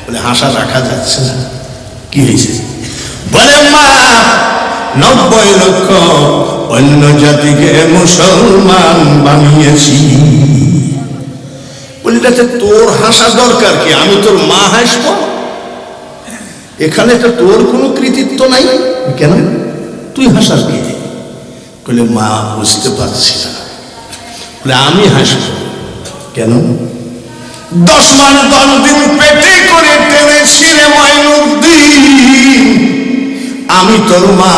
বলে হাসা রাখা যাচ্ছে না। কি হয়েছে? বলে মা ৯০ লক্ষ অন্য জাতিকে মুসলমান বানিয়েছি। বলি তোর হাসা দরকার কি? আমি তোর মা হাসবো? এখানে তো তোর কোনো কৃতিত্ব নাই, কেন তুই হাসাস কি? বলে মা বুঝতে পারছি না। বলে আমি হাসবো কেন? 10 মাস 10 দিন পেটে করে টেনেছিলে মঈনুদ্দিন, আমি তোর মা।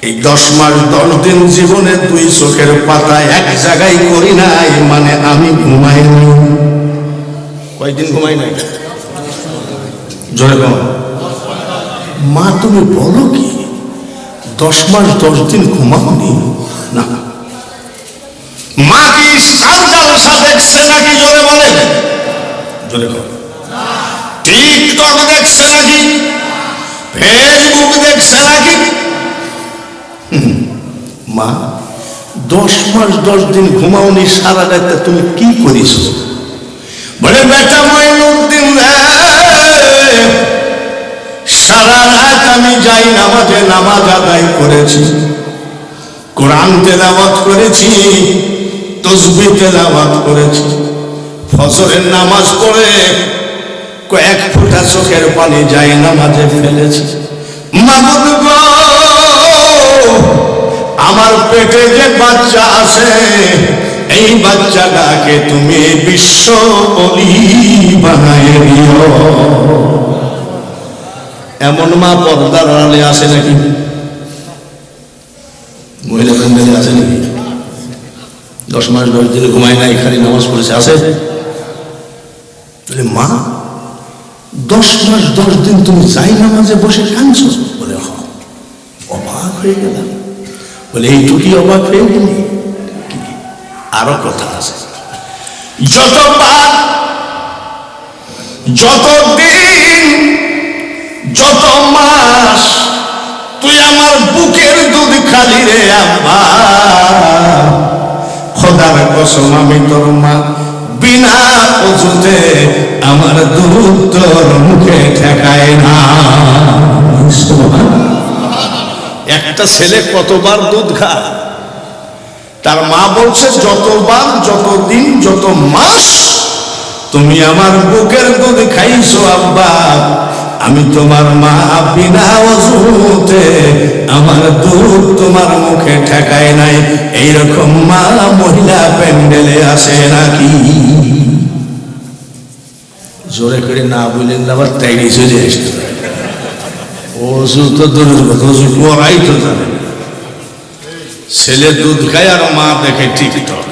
এই 10 মাস 10 দিন জীবনে 2 চোখের পাতা এক জায়গায় করি নাই, মানে আমি ঘুমাই নাই। কয়দিন ঘুমাই নাই? জোরে বল। মা তুমি বলো কি 10 মাস 10 দিন ঘুমাওনি? না। মা কি সার জালসা দেখছে নাকি? জোরে বলে। জোরে বল। টিকটক দেখছে নাকি? ফেসবুক দেখছে নাকি? মা 10 মাস 10 দিন ঘুমাওনি, সারা রাতে তুমি কি করিস? বলে বেটা মঈনুদ্দিন, সারা রাত আমি যাই নামাজে নামাজ আদায় করেছি, কোরআন তেলাওয়াত করেছি, তাসবিহ তেলাওয়াত করেছি, ফজরের নামাজ পড়ে কয়েক ফোঁটা চোখের পানি যাই নামাজে ফেলেছি। মাবুদ গো, আমার পেটে যে বাচ্চা আছে, এই বাচ্চাটাকে তুমি বিশ্ব ওলি বানায় দিও। এমন মা পর্দার আড়ালে আছে নাকি? মহিলা প্যান্ডেলে আছে নাকি? 10 মাস 10 দিন ঘুমায় নাই, খালি নামাজ পড়েছে, আছে? মা 10 মাস 10 দিন তুমি যাই নামাজে বসে কাঁদছো? বলে অবাক হয়ে গেলাম। বলে এইটুকুই অবাক হয়ে গেলি? আরো কথা আছে। যতবার, যতদিন, যত মাস তুই আমার বুকের দুধ খালি রে আব্বা, খোদার কসম আমি তোর মা, বিনা ওযুতে আমার দুধ তোর মুখে ঠেকায় না। একটা ছেলে কতবার দুধ খায়? তার মা বলছে যতবার, যতদিন, যত মাস তুমি আমার বুকের দুধ খাইছো আব্বা, আমি তোমার মা, বিনা ওযুতে আমার দুধ তোমার মুখে ঠেকায় নাই। এইরকম মা মহিলা প্যান্ডেলে আসে নাকি? জোরে করে না বললেন আবার তাইড়ি চলে আসতে। ওযু তো দূরের কথা, ওযু করাই তো জানে। ছেলে দুধ খায় আর মা দেখে টিকটক।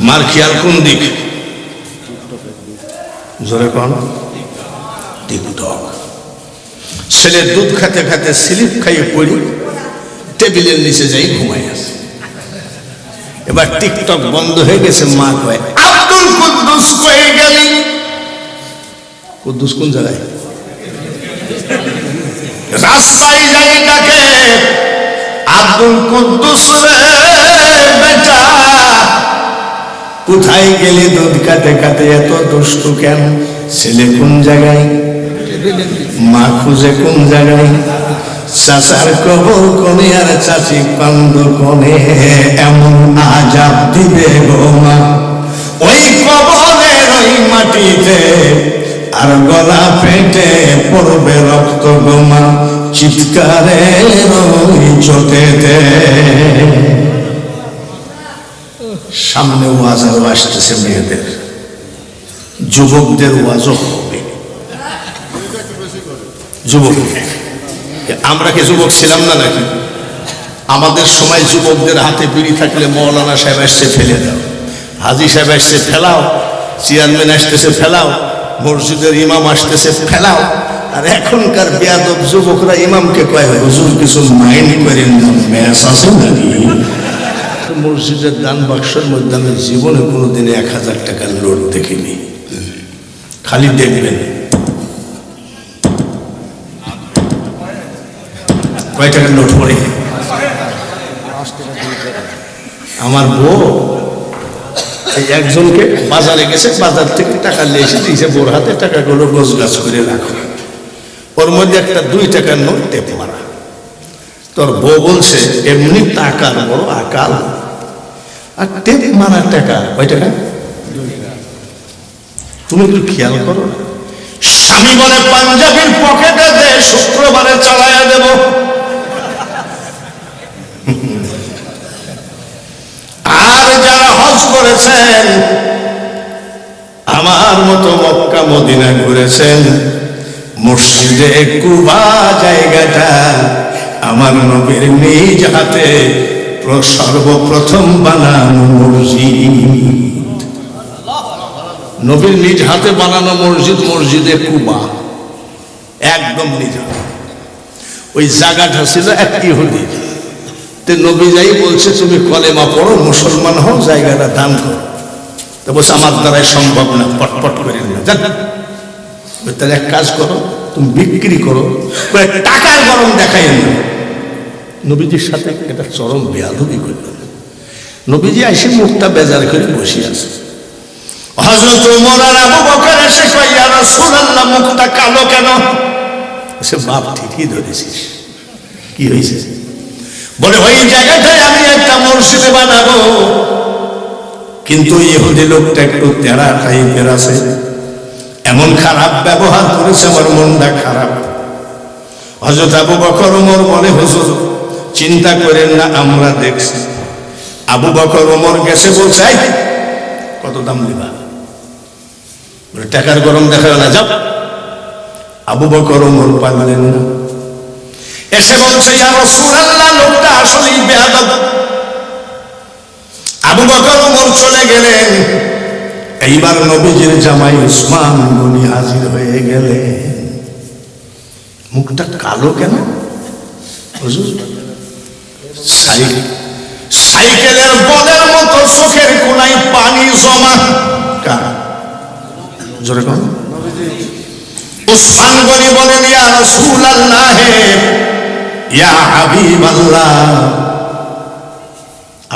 মার খেয়াল কোন দিক? জোরে কোন? টিকটক। ছেলে দুধ খেতে খেতে স্লিপ খাইয়ে পড়ি টেবিলের নিচে যাই ঘুমাই আছে। এবার টিকটক বন্ধ হয়ে গেছে। মা কয়, আব্দুল কুদ্দুস কই গেলি? কুদ্দুস কোন জায়গায়? রাস্তায় যাই ডাকে, আব্দুল কুদ্দুস রে বেটা, কোথায় গেলি দুধ খাতে খাতে? এত দুষ্টু কেন? ছেলে কোন জায়গায়? মা খুঁজে কোন জায়গায়? চাচার কবর কোনে আর চাচি কান্দ কোনে, এমন আজাব দিবে গো মা। ওই কবরের ওই মাটিতে আর গলা পেটে পড়বে রক্ত গোমা চিৎকারের ওই চোটেতে। সামনে ওয়াজ আরো আসতেছে, মেয়েদের যুবকদের ওয়াজও হবে। যুবক, আমরা কি যুবক ছিলাম না নাকি? আমাদের সময় যুবকদের হাতে বিড়ি থাকলে মৌলানা সাহেব আসছে ফেলে দাও, হাজি সাহেব আসছে ফেলাও, চেয়ারম্যান আসতেছে ফেলাও, মসজিদের ইমাম আসতেছে ফেলাও। আর এখনকার বেয়াদব যুবকরা ইমামকে কয়, হুজুর কিছু মাইন্ড করেন না, ম্যাচ আছে নাকি? মসজিদের দান বাক্সের মধ্যে আমি জীবনে কোনোদিনে 1000 টাকার নোট দেখিনি। খালি দেখবেন কয় টাকার নোট পড়ে। আমার বউ এই একজনকে বাজারে গেছে, বাজার থেকে টাকা নিয়ে এসে দিয়েছে, বোর হাতে টাকাগুলো গোছ গাছ করে রাখো। ওর মধ্যে একটা 2 টাকার নোট টেপ মারা। তোর বউ বলছে এমনি টাকার বড় আকাল, আর টেপ মারা টাকা কয় টাকা? তুমি একটু খেয়াল করো। স্বামী বলে পাঞ্জাবির পকেটে দে, শুক্রবারে চালাইয়া দেব। আর যারা হজ করেছেন, আমার মতো মক্কা মদিনা ঘুরেছেন, মসজিদে কুবা জায়গাটা আমার নবীর নিজ হাতে সর্বপ্রথম বানানো মসজিদ। নবীর নিজ হাতে বানানো মসজিদ, মসজিদে কুবা, একদম নিজ হাতে। ওই জায়গাটা ছিল এক ইহুদির। নবী যাই বলছে তুমি কলেমা পড়ো, মুসলমান হও, জায়গাটা দান করো। তো বলছে আমার দ্বারাই সম্ভব না, পটপট করে না। তাহলে এক কাজ করো, তুমি বিক্রি করো, টাকার গরম দেখাই না। নবীজির সাথে এটা চরম বেয়াদবি করল। নবীজি এসে মুখটা বেজার করে বসে আছে। হযরত ওমর আর আবু বকর এসে কয়, ইয়া রাসূলুল্লাহ, মুখটা কালো কেন? সে বাপ ঠিকই ধরেছিস। কি হয়েছে? বলে ওই জায়গাটায় আমি একটা মসজিদ বানাবো, কিন্তু ইহুদি লোকটা একটু তেরা টাইপের আছে, এমন খারাপ ব্যবহার করেছে, আমার মনটা খারাপ। হযরত আবু বকর ওমর বলে, হুজুর চিন্তা করেন না, আমরা দেখছি। আবু বকর ওমর গেছে, বলছে কত দাম দিবা? টাকার গরম দেখাবে না, যাও। আবু বকর ওমর পারলেন না, এসে বলছে, ইয়া রাসূলুল্লাহ, লোকটা আসলেই বেয়াদব। আবু বকর ওমর চলে গেলেন। এইবার নবীজির জামাই উসমান গনি হাজির হয়ে গেলেন। মুখটা কালো কেন? হুজুর সাইকেলের বলের মতো চোখের কোনায় পানি জমা। জোরে কোন? উসমান গনি বলেন, ইয়া রাসূলুল্লাহ, ইয়া হাবিবাল্লাহ,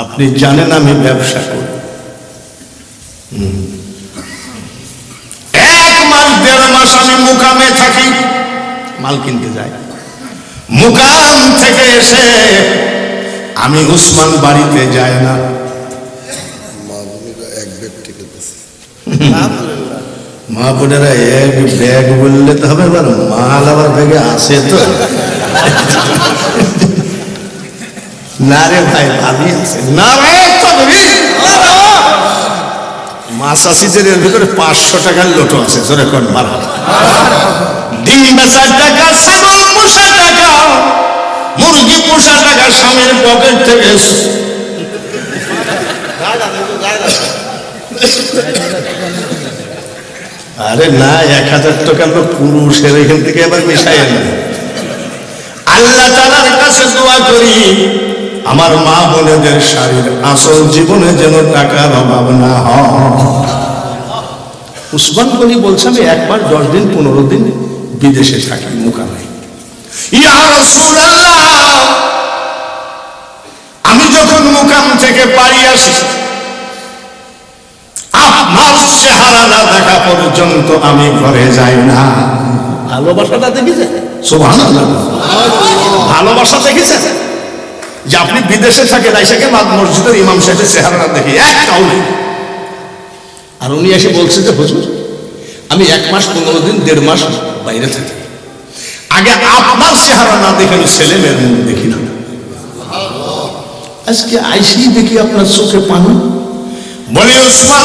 আপনি জানেন আমি ব্যবসা করি, 1 মাস 1.5 মাস আমি মুকামে থাকি, মাল কিনতে যাই। মুকাম থেকে এসে আমি উসমান বাড়িতে যাই না। মা বোনেরা এক ব্যাগ বললে তো হবে, এবার মাল আবার ব্যাগে আসে তো না রে ভাই, ভাবি আছে না রে, মাছ আসিদের এর ভিতরে 500 টাকার লোটো আছে। জোরে কোন মারা? ডিম বেচার টাকা, ছাগল পোষা টাকা, মুরগি পোষা টাকা স্বামীর পকেট থেকে। আরে না, 1000 টাকার লোক পুরুষের এখান থেকে আবার মিশাই না। আল্লাহ তাআলার কাছে দোয়া করি, আমার মা বোনেদের শারীর আসল জীবনে যেন টাকার অভাব না হয়। উসমান গনি বলছে, আমি 1 মাস 10 দিন 15 দিন বিদেশে থাকি মুকামে। ইয়া রাসূলুল্লাহ, আমি যখন মুকাম থেকে বাড়ি আসি, আপনার চেহারা না দেখা পর্যন্ত আমি ঘরে যাই না। ভালোবাসাটা দেখেছে? সুবহানাল্লাহ, ভালোবাসা দেখেছে যে আপনি বিদেশে থাকেন, আইসাকে মসজিদের ইমাম সাহেবের চেহারা দেখি এক কাউলে। আর উনি এসে বলছে যে হুজুর আমি 1 মাস 15 দিন 1.5 মাস বাইরে থাকি, আগে আপনার চেহারা না দেখে আমি ছেলে মেয়ের মুখ দেখি না। আজকে আইসি দেখি আপনার চোখে পানি। বলি ওসমান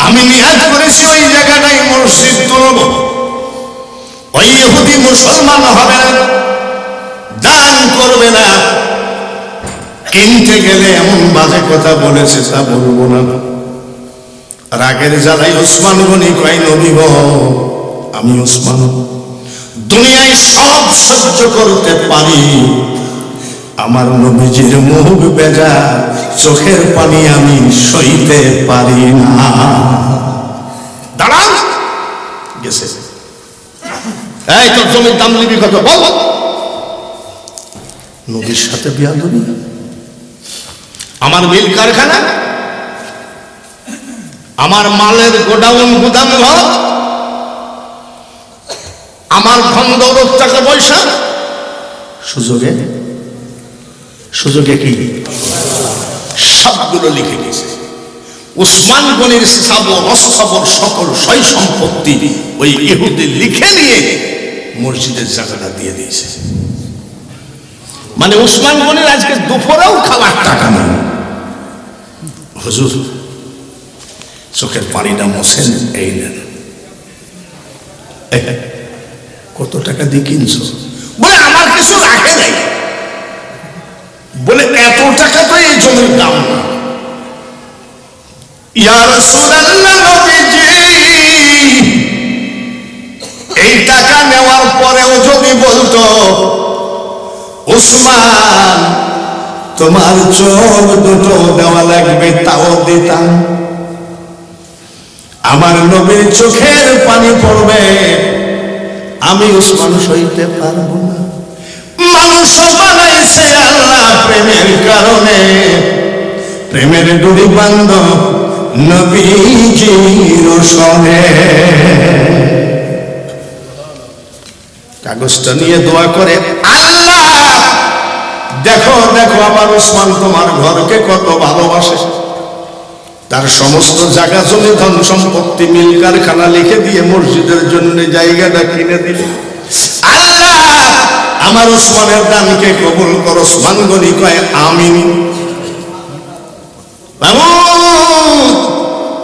আমি নিয়াত করেছি ওই জায়গাটাই মসজিদ তুলব, ওই ইহুদি মুসলমান হবে না, দান করবে না, কিনতে গেলে এমন বাজে কথা বলেছে তা বলবো না। রাগের জ্বালাই ওসমান গনি কয় নবী গো, আমি ওসমান দুনিয়ায় সব সহ্য করতে পারি, আমার নবীজির মুখ বেজা চোখের পানি আমি সইতে পারি না। দাঁড়ান গেছে, এই তোর জমির দাম নিবি কত বল। নবীর সাথে বিয়াদবি, আমার মিল কারখানা, আমার মালের গোডাউন গুদাম ঘর, আমার ধন দৌলত টাকা পয়সা, সুযোগে সুযোগে কি সবগুলো লিখে গেছে। ওসমান গনির সাবর অস্থাবর সকল সয় সম্পত্তি ওই ইহুদি লিখে নিয়ে মসজিদের জায়গাটা দিয়ে দিয়েছে। মানে ওসমান গনির আজকে দুপুরেও খাবার টাকা নেই। হুজুর চোখের পানিটা মোছেন, এই নেন। কত টাকা দিয়ে কিনছো? বলে আমার কিছু রাখে নাই। বলে এত টাকা তো এই জমির দাম না। ইয়া রাসূলুল্লাহ নবীজি, এই টাকা নেওয়ার পরেও যদি বলতো ওসমান তোমার চোখ দুটো দেওয়া লাগবে, তাও দিতাম। আমার নবীর চোখের পানি পড়বে, আমি ওসমান সইতে পারবো না। মানুষ বানাইছে আল্লাহ প্রেমের কারণে, প্রেমের ডুরি বান্ধব নবীজির সনে। কাগজটা নিয়ে দোয়া করে, আল্লাহ দেখো দেখো আমার ওসমান তোমার ঘরকে কত ভালোবাসে, তার সমস্ত জায়গা জমি ধন সম্পত্তি মিল কারখানা লিখে দিয়ে মসজিদের জন্য জায়গাটা কিনে দিলে। আল্লাহ আমার ওসমানের দানকে কবুল করো। ওসমান গনি কয় আমিন।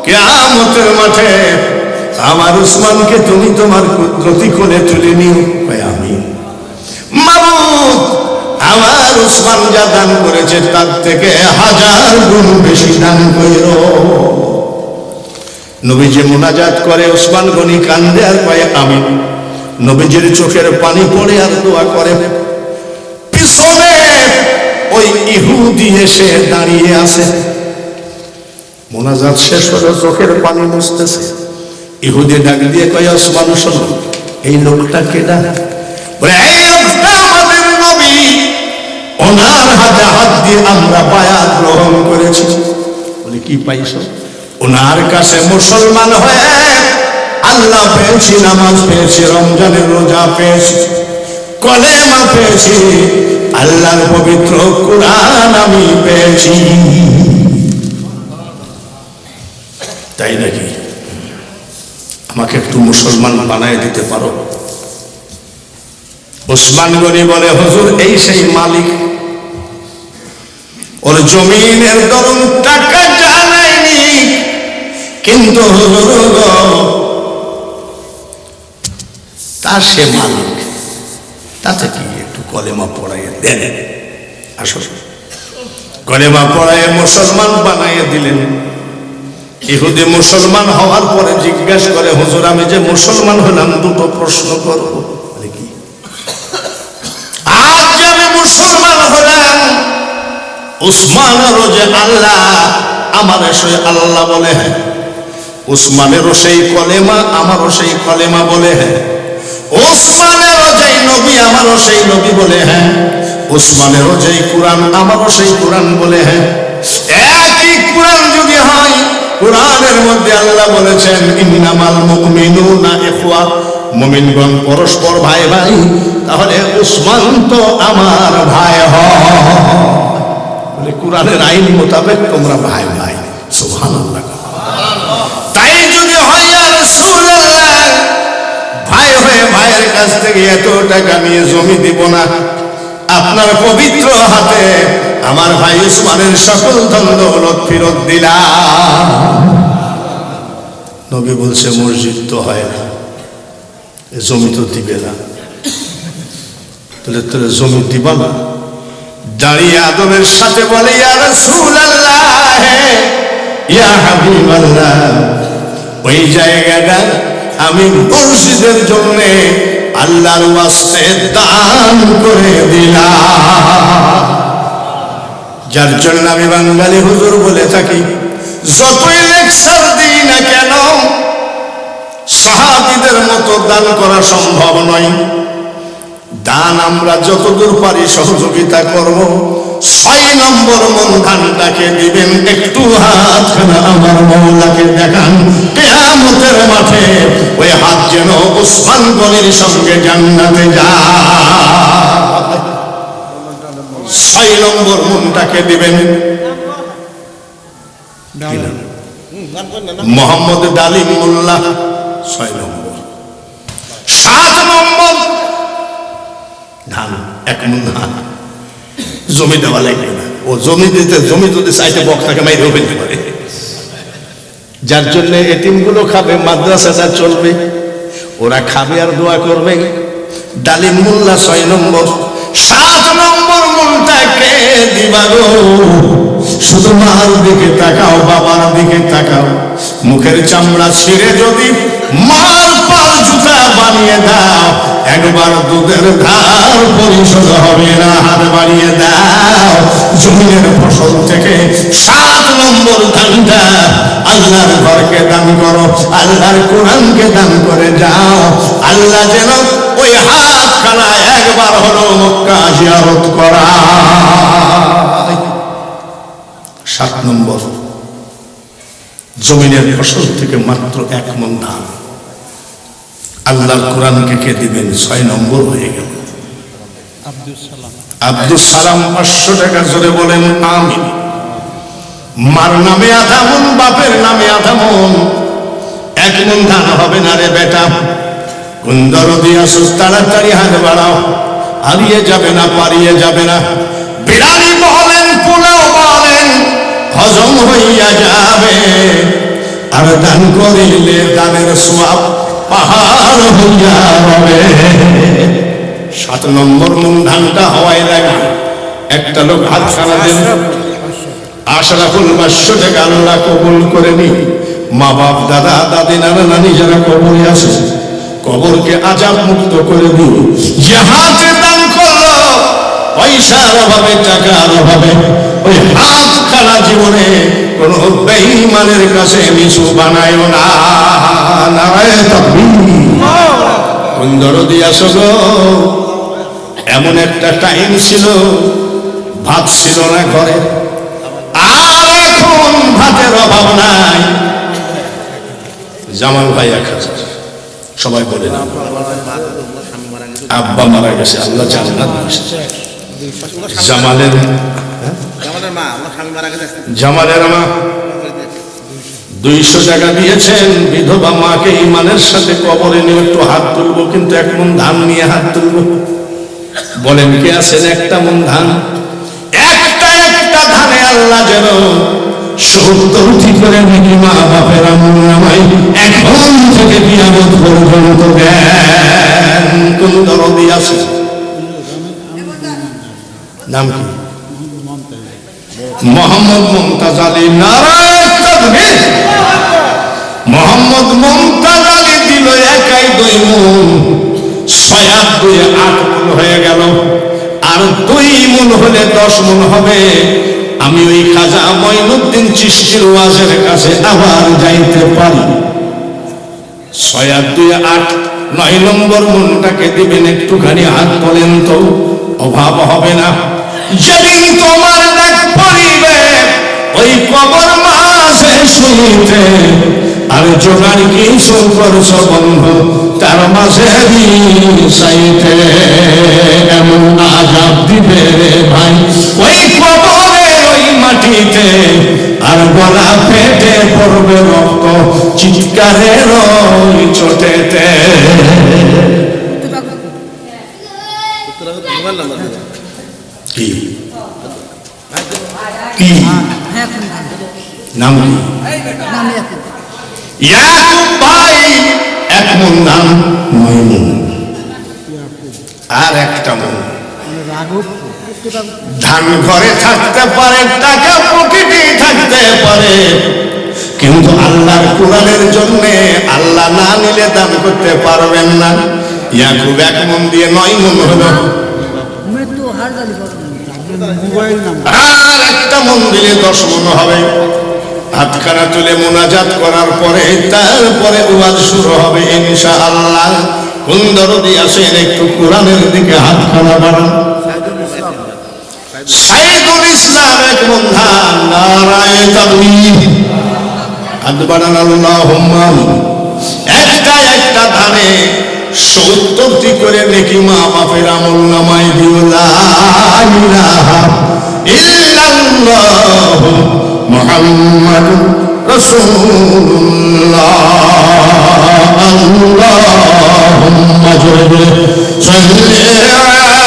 কিয়ামতের মাঠে আমার ওসমানকে তুমি তোমার কুদরতি কোলে তুলে নিও, কয় আমিন। মাবুদ আমার ওসমান যা দান করেছে তার থেকে 1000 গুণ বেশি দান কইরো। নবীজি মুনাজাত করে, ওসমান গনি কান্দে আর কয় আমিন। নবীজির চোখের পানি পড়ে আর দোয়া করে। পিছনে ওই ইহুদি এসে দাঁড়িয়ে আছে। মুনাজাত শেষ হলো, চোখের পানি মুছতেছে। ইহুদি ডাক দিয়ে কয় ওসমান শোনো, এই লোকটা কেডা? বলে এই লোকটা আমাদের নবী, ওনার হাতে হাত দিয়ে আমরা বায়াত গ্রহণ করেছি। বলে কি পাইছো? ওনার কাছে মুসলমান হয়ে আল্লাহ পেয়েছি, নামাজ পেয়েছি, রমজানের রোজা পেয়েছি, কলেমা পেয়েছি, আল্লাহর পবিত্র কুরআন আমি পেয়েছি। তাই নাকি? আমাকে একটু মুসলমান বানায় দিতে পারো? ওসমান গনি বলে, হুজুর এই সেই মালিক, ওর জমিনের দরুন টাকা জানায়নি, কিন্তু হুজুর তার সে মালিক, তাতে কি একটু কলেমা পড়াইয়ে দেন। আসলে কলেমা পড়াইয়ে মুসলমান বানাইয়ে দিলেন। ইহুদি মুসলমান হওয়ার পরে জিজ্ঞাসা করে, হুজুর আমি যে মুসলমান হলাম দুটো প্রশ্ন করব। কি? আজ যে আমি মুসলমান হলাম, উসমানেরও যে আল্লাহ আমার সেই আল্লাহ বলে, হ্যাঁ উসমানেরও সেই কলেমা আমারও সেই কলেমা বলে, হ্যাঁ উসমানেরও যেই নবী আমারও সেই নবী বলে, হ্যাঁ উসমানেরও যেই কুরআন আমারও সেই কুরআন বলে, হ্যাঁ একই কুরআন যদি হয়, কুরআনের মধ্যে আল্লাহ বলেছেন ইন্নামাল মুমিনুনা ইখওয়া, মুমিনগণ পরস্পর ভাই ভাই, তাহলে উসমান তো আমার ভাই হয়। বলে কুরআনের আইন মোতাবেক তোমরা ভাই ভাই। সুবহানাল্লাহ। তাই রাসূলুল্লাহ, ভাই হয়ে ভাইয়ের কাছ থেকে এত টাকা নিয়ে জমি দিব না, আপনার পবিত্র হাতে আমার ভাই উসমানের সকল ধন দৌলত ফেরত দিলাম। নবী বলছে মসজিদ তো হয় না, জমি তো দিবে না, তাহলে তোর জমি দিবা না? দাঁড়িয়ে আদবের সাথে বলে ইয়া রাসূলুল্লাহ, ইয়া হাবিবাল্লাহ, ওই জায়গাটা আমি মসজিদের জন্য আল্লাহর ওয়াস্তে দান করে দিলাম। যার জন্য আমি বাঙালি হুজুর বলে থাকি, যতই লেকচার দিই না কেন সাহাবীদের মতো দান করা সম্ভব নয়। দান আমরা যতদূর পারি সহযোগিতা করব। 6 নম্বর মন ধানটাকে দিবেন, একটু হাতখানা আমার মওলাকে দেখান, কিয়ামতের মাঠে ওই হাত যেন ওসমান গনির সঙ্গে জান্নাতে যায়। 6 নম্বর মনটাকে দিবেন মোহাম্মদ ডালিম মোল্লা, 6 নম্বর। 7 নম্বর ধান, 1 মণ ধান। জমি দেওয়া লাগবে না, ও জমি দিতে, জমি যদি চাইতে বক্তাকে মাইরেও ফেলতে পারে। যার জন্য এতিমগুলো খাবে, মাদ্রাসাটা চলবে, ওরা খাবে আর দোয়া করবে। ডালিম মোল্লা 6 নম্বর। 7 নম্বর মনটাকে দিবা গো, শুধু মার দিকে তাকাও, বাবার দিকে তাকাও, মুখের চামড়া ছিঁড়ে যদি মার পার জুতা বানিয়ে দাও, একবার দুধের ধার পরিশোধ হবে না। হাত বাড়িয়ে দাও, জমিনের ফসল থেকে 7 নম্বর ধানটা আল্লাহর ঘরকে দান করো, আল্লাহর কোরআনকে দান করে যাও। আল্লাহ যেন ওই হাত খানা একবার হলো মক্কা জিয়ারত করা। 7 নম্বর জমিনের ফসল থেকে মাত্র 1 মণ ধান আল্লাহর কোরআনকে কে দিবেন? 6 নম্বর হয়ে গেল। আব্দুল সালাম 500 টাকা জোরে বলেন আমিন। মার নামে আধা মণ, বাপের নামে আধা মণ, 1 মণ ধান হবে না রে বেটা। কোন দরদি আসুস, তাড়াতাড়ি হাত বাড়াও, হারিয়ে যাবে না, পারিয়ে যাবে না। বিরিয়ানি বলেন, পোলাও বলেন, হজম হইয়া যাবে। আর দান করিলে দানের সওয়াব পাহাড় হইয়া হবে। 7 নম্বর মণ ধানটা হওয়াই লাগে। একটা লোক হাত খানা দেন, আশরাফুল 500 টাকা আল্লাহ কবুল করে নি। মা বাপ, দাদা দাদি, নানা নানি যারা কবরে আছে, কবরকে আযাব মুক্ত করে দিই। যে হাতে দান করলো, পয়সার অভাবে, টাকার অভাবে, ওই হাত খানা জীবনে কোন বেঈমানের কাছে নিচু বানায়ও না। নারায়ে তাকবীর। কোন দরদি আসো গো, এমন একটা টাইম ছিল ভাত ছিল না ঘরে, আর এখন ভাতের অভাব নাই। জামাল ভাই 1000, সবাই বলে না আব্বা মারা গেছে, আল্লাহ জান্নাত দিয়েছে। জামালের মা 200 টাকা দিয়েছেন। বিধবা মাকে ইমানের সাথে কবরে নিয়ে একটু হাত তুলবো, কিন্তু 1 মণ ধান নিয়ে হাত তুলবো। বলেন কে আছেন? 1টা মণ ধান, একটা ধানে আল্লাহ যেন 70টি করে নাকি মা বাপের আমল নামাই এখন থেকে কিয়ামত পর্যন্ত দেন। কোন দরদি আছে? নাম কি? মোহাম্মদ মুমতাজ আলী। নারায়ে তাকবীর। মোহাম্মদ মুমতাজ আলী দিল একাই 2 মণ। 6 আর 2 8 মণ হয়ে গেল। আর 2 মণ হলে 10 মণ হবে। আমি ওই খাজা মঈনুদ্দিন চিশতির ওয়াজের কাছে আবার যাইতে পারি। 6 আর 2 8, 9 নম্বর মণটাকে দিবেন। একটুখানি হাত তোলেন তো, অভাব হবে না। যেদিন তোমার ডাক পড়িবে ওই কবর মাঝে শুইতে, আর জোগাড় কিছু করছ বন্ধু তার মাঝে চাইতে, এমন আযাব দিবে রে ভাই ওই কবরে, ওই মাটিতে আর গলা ফেটে পড়বে রক্ত চিৎকারের ওই চোটেতে। কি কি নাম কি? ইয়াকুব ভাই এক মন ধান 9 মণ, আর একটা মন ধান ঘরে থাকতে পারে, টাকা পকেটে থাকতে পারে, কিন্তু আল্লাহর কোরআনের জন্য আল্লাহ না নিলে দান করতে পারবেন না। ইয়াকুব 1 মণ দিয়ে 9 মণ হলো, আর একটা মণ দিলে 10 মণ হবে। হাতখানা তুলে মোনাজাত করার পরে তারপরে ওয়াজ শুরু হবে ইনশাআল্লাহ। কোন দরদি আসেন একটু কোরআনের দিকে হাতখানা বাড়ান। সাইদুল ইসলাম 1 মণ ধান, নারায়ে তাকবীর, হাত বাড়ান আল্লাহুম্মা। একটা একটা ধানে 70টি করে নেকি মা বাপের আমল নামায় দিও। লা ইলাহা ইল্লাল্লাহ মুহাম্মাদুর রাসূলুল্লাহ। আল্লাহুম্মা সাল্লি আলা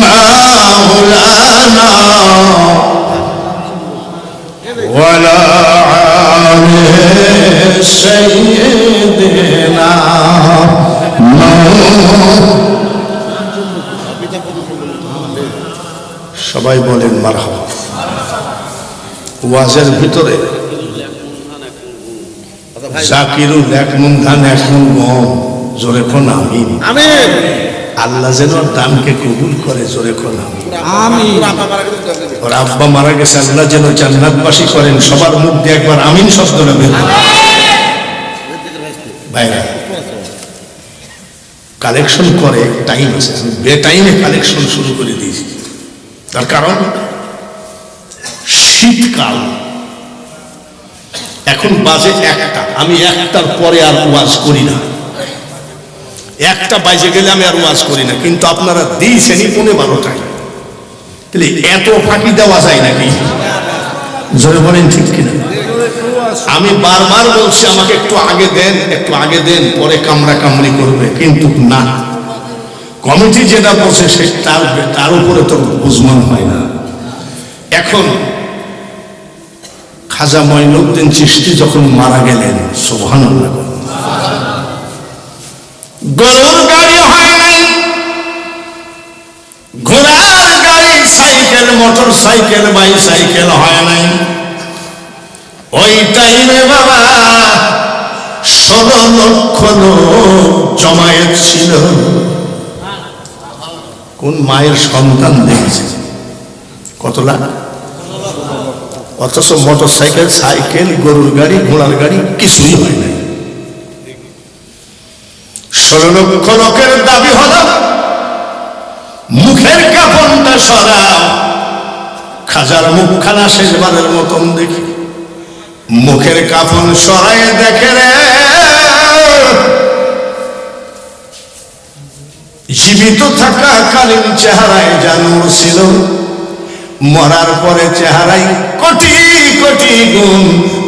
মাওলানা ওয়ালা আলি সাইয়্যিদিনা। সবাই বলেন মারহাবা। ওয়াজের ভিতরে জাকিরুল 1 মণ ধান 1 মণ গম, জোরে কোন আমিন। আল্লাহ যেন দানকে কবুল করে, জোরে কোন আমিন। ওর আব্বা মারা গেছে, আল্লাহ যেন জান্নাতবাসী করেন। সবার মুখ দিয়ে একবার আমিন শব্দটা বের হয়। ভাইরা কালেকশন করে টাইম আছে, বেটাইমে কালেকশন শুরু করে দিয়েছি। তার কারণ শীতকাল, এখন বাজে 1টা, আমি 1টার পরে আর ওয়াজ করি না। 1টা বাজে গেলে আমি আর ওয়াজ করি না, কিন্তু আপনারা দিয়েছেন 12টায়, তাহলে এত ফাঁকি দেওয়া যায় নাকি? জোরে বলেন ঠিক কিনা? আমি বারবার বলছি আমাকে একটু আগে দেন, একটু আগে দেন, পরে কামড়া কামড়ি করবে, কিন্তু না, কমিটি যেটা বসে সে তার উপরে তো বুঝমান হয় না। এখন খাজা মঈনুদ্দিন চিশতি যখন মারা গেলেন, সুবহানাল্লাহ, গরুর গাড়ি হয় নাই, ঘোড়ার গাড়ি, সাইকেল, মোটর সাইকেল, বাইসাইকেল হয় নাই। ওই টাইমে বাবা 16 লক্ষ লোক জমায়েত ছিল। কোন মায়ের সন্তান দেখেছে? কত লাখ? অথচ মোটর সাইকেল, সাইকেল, গরুর গাড়ি, ঘোড়ার গাড়ি কিছুই হয় নাই। 16 লক্ষ লোকের দাবি হলো মুখের কাফনটা সরাও। খাজার মুখখানা শেষবারের মতন দেখি, মুখের কাফন সরায় দেখে রে জীবিত থাকা কালীন চেহারায় জানুর ছিল, মরার পরে চেহারায় কোটি কোটি গুণ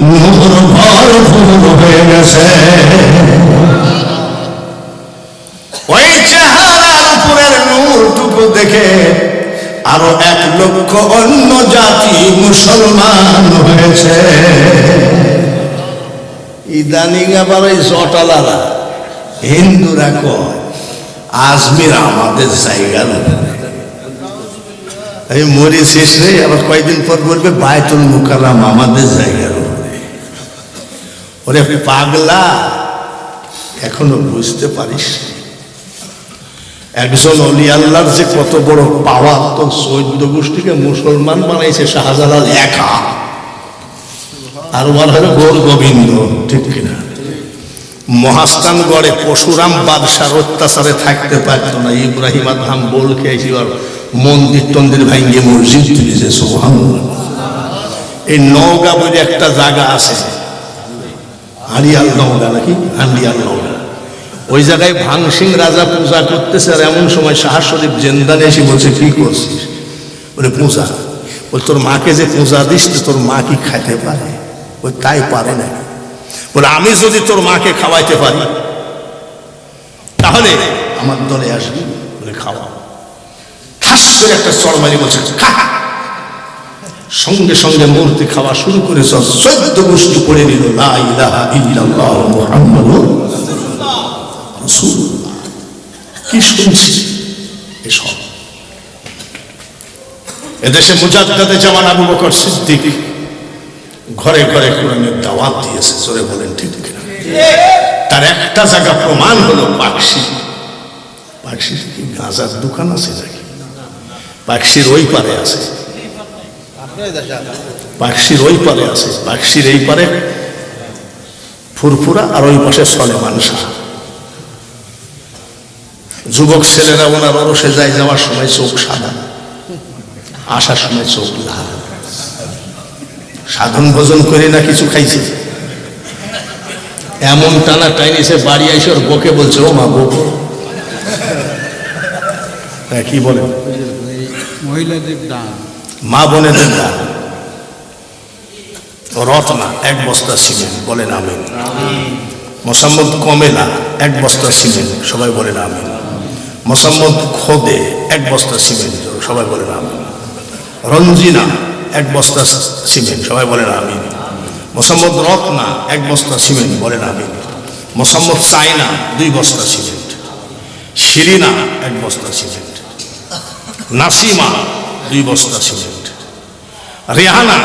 নূর ভরপুর হয়ে গেছে। ওই চেহারার উপরের নূরটুকু দেখে আরো 1 লক্ষ অন্য জাতি মুসলমান হয়েছে। ইদানিং আবার ওই জটালারা হিন্দুরা কয় আজমির আমাদের জায়গা না, আমি মরি শেষ রে, আবার কয়েকদিন পর বলবে বায়তুল মুকাররম আমাদের জায়গার উপরে। ওরে পাগলা, এখনো বুঝতে পারিস একজন অলি আল্লাহর যে কত বড় পাওয়ার, তো 14 গোষ্ঠীকে মুসলমান বানাইছে শাহজালাল একা, আর ওর হলো গৌর গোবিন্দ, ঠিক কিনা? মহাস্থানগড়ে পশুরাম বাদশার অত্যাচারে থাকতে পারত না, ইব্রাহিম আদহাম বল খেয়েছি, আর মন্দির টন্দির ভাঙ্গে মসজিদ তুলেছে। সুবহানাল্লাহ। এই নওগাঁ বলে একটা জায়গা আছে, হারিয়াল নওগাঁ নাকি হান্ডিয়াল নওগাঁ, ওই জায়গায় ভাংসিং রাজা পূজা করতেছে, আর এমন সময় শাহ শরীফ জেন্দানে এসে বলছে কি করছিস? বলে পূজা। বলে তোর মাকে যে পূজা দিস তোর মা কি খাইতে পারে? ওই তাই পারে না। বলে আমি যদি তোর মাকে খাওয়াইতে পারি তাহলে আমার দলে আসবি। বলে খাওয়া। ঠাস করে একটা চড় মারি বলছে খা। সঙ্গে সঙ্গে মূর্তি খাওয়া শুরু করে 14 গোষ্ঠী পড়ে নিল লা ইলাহা ইল্লাল্লাহ মুহাম্মাদুর রাসূলুল্লাহ। কি শুনছি এসব? এদেশে মুজাদ্দিদে জামান আবু বকর সিদ্দিক ঘরে ঘরে কোরআনের দাওয়াত দিয়েছে। জোরে বলেন ঠিক কিনা? তার একটা জায়গা প্রমাণ হলো পাকশি। পাকশিতে কি গাঁজার দোকান আছে নাকি? পাকশির ওই পারে আছে, পাকশির ওই পারে আছে। পাকশির এই পারে ফুরফুরা আর ওই পাশে সলেমান শাহ। যুবক ছেলেরা ওনার অরসে যায়, যাওয়ার সময় চোখ সাদা, আসার সময় চোখ লাল। সাধন ভোজন করে না কিছু খাইছে, এমন টানা টাইনিছে বাড়ি আইসে ওর বকে বলছে ও মা বকো। কি বলে? মহিলাদের দান, মা বোনেদের দান। রত্না 1 বস্তা সিমেন্ট, বলেন আমিন। মোসাম্মদ কমেলা 1 বস্তা সিমেন্ট, সবাই বলেন আমিন। মোসাম্মদ খোদে 1 বস্তা সিমেন্ট, সবাই বলেন আমিন। রঞ্জিনা 1 বস্তা সিমেন্ট, সবাই বলেন আমিন। মোসাম্মদ রত্না 1 বস্তা সিমেন্ট, বলেন আমিন। মোসাম্মদ সাইনা 2 বস্তা সিমেন্ট। শিরিনা 1 বস্তা সিমেন্ট। নাসিমা 2 বস্তা সিমেন্ট। রেহানা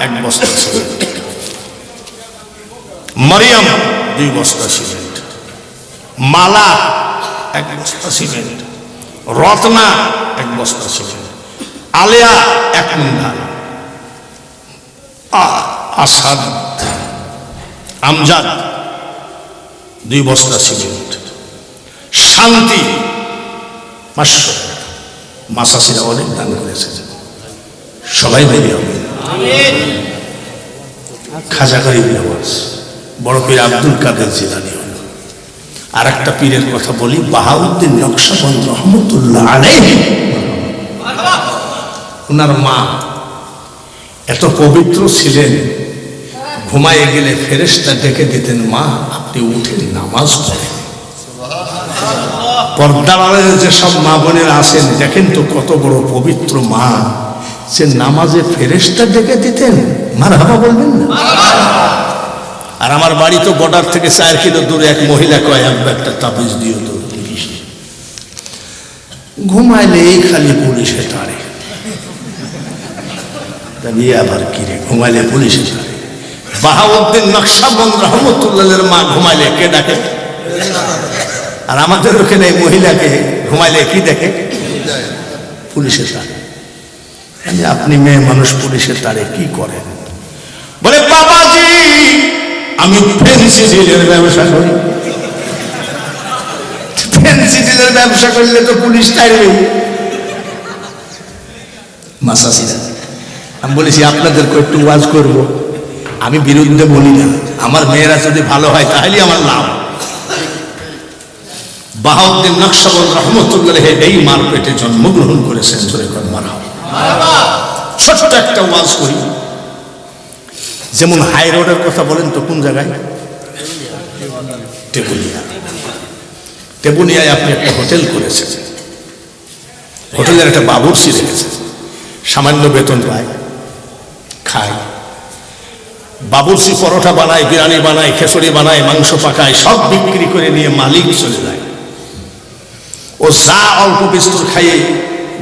1 বস্তা সিমেন্ট। মারিয়াম 2 বস্তা সিমেন্ট। মালা 1 বস্তা সিমেন্ট। রত্না 1 বস্তা সিমেন্ট। আলেয়া 1 কুইন্টাল। আসাদ আমজাদ 2 বস্তা সিমেন্ট। শান্তি 500। মাসাসিরা অনেক দান করেছে, সবাই বলি হবে। খাজা গরিব নওয়াজ, বড় পীর আব্দুল কাদের জিলানী হল। আর একটা পীরের কথা বলি, বাহাউদ্দিন নকশবন্দ রহমতুল্লাহ আলাইহি। ওনার মা এত পবিত্র ছিলেন, ঘুমায় গেলে ফেরেশতা ডেকে দিতেন, মা আপনি উঠেন নামাজ পড়েন। পর্দার আড়ালে যেসব মা বোনেরা আছেন দেখেন তো কত বড় পবিত্র মা, সে নামাজে ফেরেশতা ডেকে দিতেন। মারহাবা বলবেন না? আর আমার বাড়ি তো বর্ডার থেকে 4 কিলো দূরে এক মহিলা কয় একটা তাবিজ দিও তো। ঘুমাইলেই খালি পুলিশে টানে। আবার কি রে, ঘুমাইলে পুলিশে টানে? বাহাউদ্দিন নকশবন্দ রহমতুল্লাহের মা ঘুমাইলে কে ডাকে? আর আমাদের ওখানে মহিলাকে ঘুমাইলে কি দেখে? পুলিশের তারে। আপনি মেয়ে মানুষ, পুলিশের তারে কি করেন? বলে বাবাজি আমি ফেন্সিডিলের ব্যবসা করি। ফেন্সিডিলের ব্যবসা করলে তো পুলিশ তাড়বে। মাসাসিরা, আমি বলেছি আপনাদেরকে একটু ওয়াজ করব, আমি বিরুদ্ধে বলি না। আমার মেয়েরা যদি ভালো হয় তাহলে আমার লাভ। বাহাউদ্দিন নকশবন্দ রহমতুল্লাহ এই মারপেটে জন্মগ্রহণ করেছেন। ছোট একটা ওয়াজ করি, যেমন হাই রোডের কথা বলেন তো কোন জায়গায়? টেবুলিয়া। টেবুলিয়ায় আপনি একটা হোটেল করেছেন, হোটেলের একটা বাবুর্চি রেখেছেন, সামান্য বেতন পায়, খায়। বাবুর্চি পরোটা বানায়, বিরিয়ানি বানায়, খিচুড়ি বানায়, মাংস পাকায়, সব বিক্রি করে নিয়ে মালিক চলে যায়। ও যা অল্প বিস্তর খাইয়ে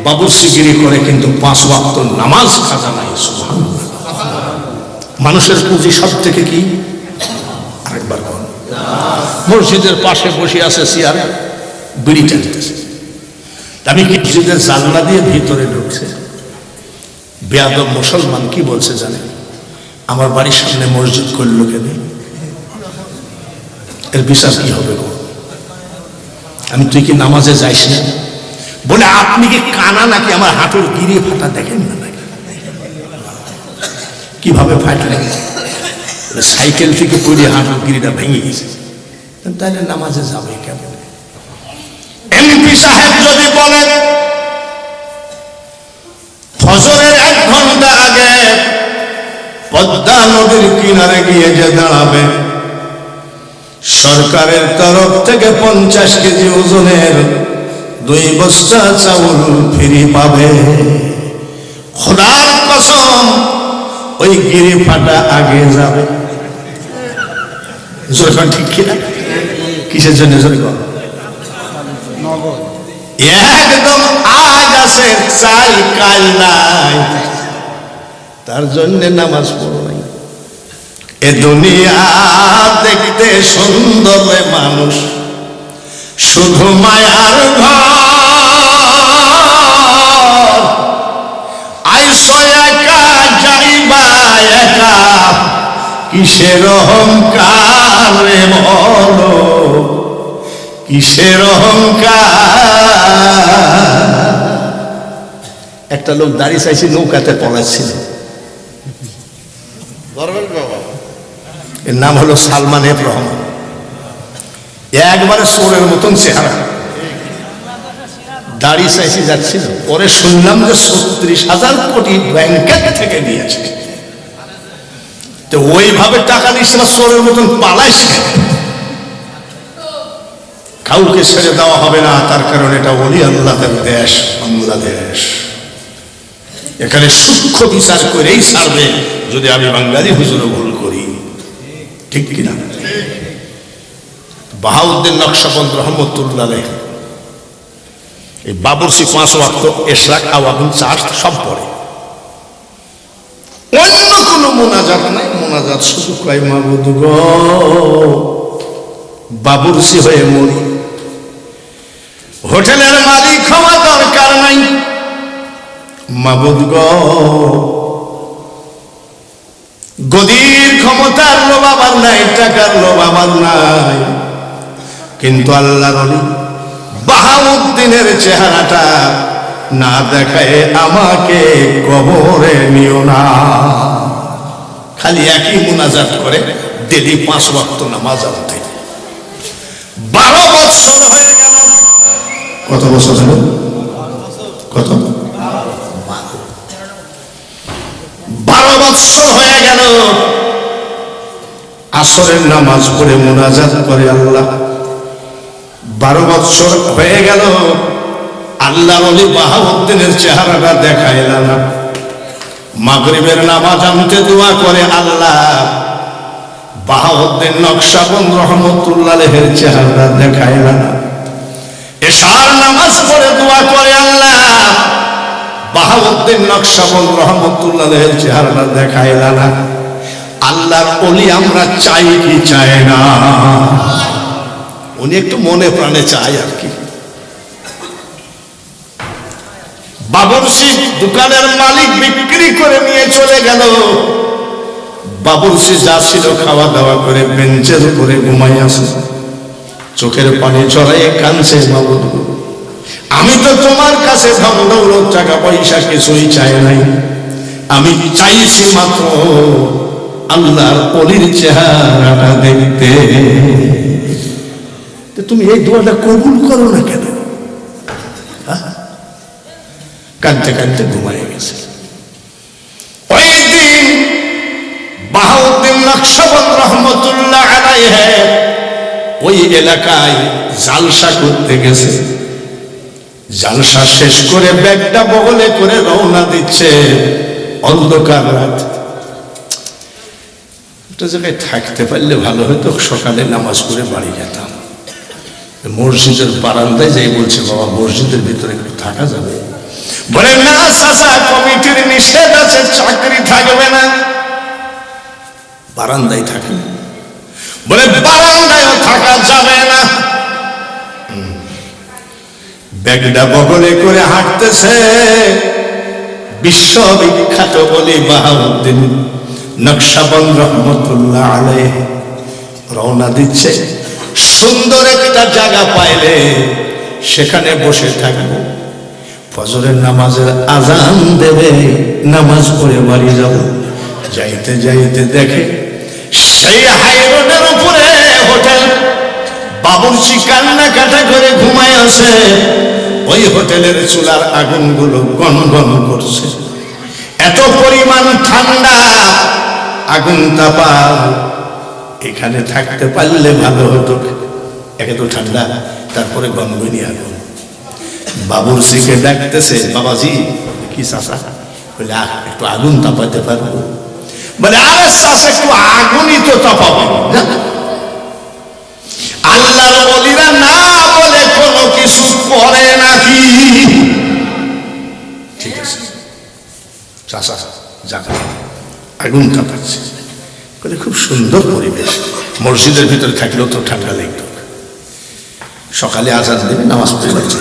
বাবুর্চিগিরি করে, কিন্তু 5 ওয়াক্ত নামাজ খাজা নাই। সুবহানাল্লাহ। মানুষের পুঁজি সব থেকে কি? আরেকবার বল। মসজিদের পাশে বসে আছে চেয়ারে, বিড়ি টানতেছে। আমি কি মসজিদের জানলা দিয়ে ভিতরে ঢুকছে? বেয়াদব মুসলমান কি বলছে জানেন? আমার বাড়ির সামনে মসজিদ করলো কেন? এর বিচার কি হবে গো? আমি তুই কি নামাজে যাইস না? বলে আপনি কি কানা নাকি? আমার হাঁটুর গিরি ফাটা দেখেন না নাকি? কিভাবে ফাটলেন? সাইকেল থেকে পড়ে হাঁটুর গিরিটা ভেঙে গেছে। তাহলে নামাজে যাবে কেমন? এমপি সাহেব যদি বলেন ফজরের 1 ঘন্টা আগে পদ্মা নদীর কিনারে গিয়ে যে দাঁড়াবে, সরকারের তরফ থেকে 50 কেজি ওজনের 2 বস্তা চাউল ফ্রি পাবে। খোদার কসম, ওই গিরি ফাটা আগে যাবে। যখন ঠিক কিনা? কিসের জন্য? একদম আজ আছে চাই কাল নাই, তার জন্য নামাজ পড়ো নাই। এ দুনিয়া দেখতে সুন্দর মানুষ, শুধু মায়ার ঘর। আইসো একা যাইবা একা, কিসের অহংকার রে বলো, কিসের অহংকার। একটা লোক দাড়ি চাইছে, নৌকাতে পলাচ্ছিল। এর নাম হলো সালমান এফ রহমান। একবারে সোরের মতন চেহারা, দাড়ি চাইছে যাচ্ছিল। পরে শুনলাম যে 36,000 কোটি ব্যাংকের থেকে নিয়েছে। তো ওইভাবে টাকা নিচ্ছে না, সোরের মতন পালাইছে। কাউকে ছেড়ে দেওয়া হবে না, তার কারণ এটা ওলি আল্লাহর দেশ বাংলাদেশ। এখানে সূক্ষ্ম বিচার করেই ছাড়বে যদি আমি বাঙালি হুজুরও ভুল করি, ঠিক কিনা? বাহাউদ্দিন নকশবন্দ রহমতুল্লাহ আলাইহ এই বাবরসি 5 ওয়াক্ত ইশরাক আওয়াবিন চার্জ সব পড়ে। অন্য কোনো মোনাজাত নাই, মোনাজাত শুধু কয় মাবুদ গো বাবরসি হয়ে মরি। হোটেলের মালিক হওয়া দরকার নাই, মাবুদ গো গদির ক্ষমতার লোভ আমার নাই, টাকার লোভ আমার নাই, কিন্তু আল্লাহর ওলি বাহাউদ্দিনের চেহারাটা না দেখায় আমাকে কবরে নিও না। খালি একই মুনাজাত করে, ডেলি 5 ওয়াক্ত নামাজ আনতে। 12 বছর হয়ে গেল। কত বছর হলো? কত? 12 বছর হয়ে গেল। আসরের নামাজ পড়ে মুনাজাত করে আল্লাহ। 12 বছর হয়ে গেল, আল্লাহর ওলি বাহাউদ্দিনের চেহারাটা দেখাইল না। মাগরিবের নামাজ আনতে দোয়া করে আল্লাহ, বাহাউদ্দিন নকশবন্দ রহমতুল্লাহ আলাইহির চেহারাটা দেখাইল না। এশার নামাজ পড়ে দোয়া করে আল্লাহ, বাহাউদ্দিন নকশবন্দ রহমতুল্লাহ আলাইহির চেহারাটা দেখাইল না। আল্লাহর ওলি আমরা চাই কি চাই না? উনি একটু মনে প্রাণে চায় আর কি। বাবরসি দোকানের মালিক বিক্রি করে নিয়ে চলে গেল। বাবরসি যা ছিল খাওয়া দাওয়া করে বেঞ্চের উপরে ঘুমাই আছে, চোখের পানি চড়াইয়ে কাঁদছে, মাবুদ আমি তো তোমার কাছে ধন দৌলত টাকা পয়সা কিছুই চাই নাই, আমি চাইছি মাত্র আল্লাহর ওলির চেহারাটা দেখতে। তুমি এই দোয়াটা কবুল করো না কেন? কাঁদতে কাঁদতে ঘুমায় গেছে। ওই দিন বাহাউদ্দিন নকশবন্দ রহমতুল্লাহ আলাইহ ওই এলাকায় জালসা করতে গেছে। জালসা শেষ করে ব্যাগটা বগলে করে রওনা দিচ্ছে। অন্ধকার রাত, একটা জায়গায় থাকতে পারলে ভালো হতো, সকালে নামাজ পড়ে বাড়ি যেতাম। মসজিদের বারান্দায় যাই বলছে, বাবা মসজিদের ভিতরে একটু থাকা যাবে? বলে না চাচা, কমিটির নিষেধ আছে, চাকরি থাকবে না, বারান্দায় থাকে। বলে বারান্দায়ও থাকা যাবে না। ব্যাগটা বগলে করে হাঁটতেছে বিশ্ববিখ্যাত বলি বাহাউদ্দিন নকশবন্দ রহমতুল্লাহ আলাইহ। রওনা দিচ্ছে। সুন্দর একটা জায়গা পাইলে সেখানে বসে থাকবো, ফজরের নামাজের আজান দেবে, নামাজ পড়ে বাড়ি যাব। যাইতে যাইতে দেখে সেই হাই রোডের উপরে হোটেল। বাবুর্চি কান্না কাটা করে ঘুমায় আছে। ওই হোটেলের চুলার আগুনগুলো গনগন করছে। এত পরিমাণ ঠান্ডা, আগুন তাপা, এখানে থাকতে পারলে ভালো হতো। একে তো ঠান্ডা, তারপরে গনগনি আগুন। বাবুর্চিকে ডাকতেছে, বাবাজি কি চাচা? বলে একটু আগুন তাপাতে পারবো? বলে আরে চাচা একটু আগুনই তো তাপাবো না। আল্লাহর ওলিরা না বলে কোনো কিছু করে নাকি? ঠিক আছে চাচা যাক, আগুন তাপাচ্ছে। বলে খুব সুন্দর পরিবেশ, মসজিদের ভিতরে থাকলেও তো ঠান্ডা লাগতো। সকালে আজান দেবে, নামাজ পড়ে যাচ্ছে।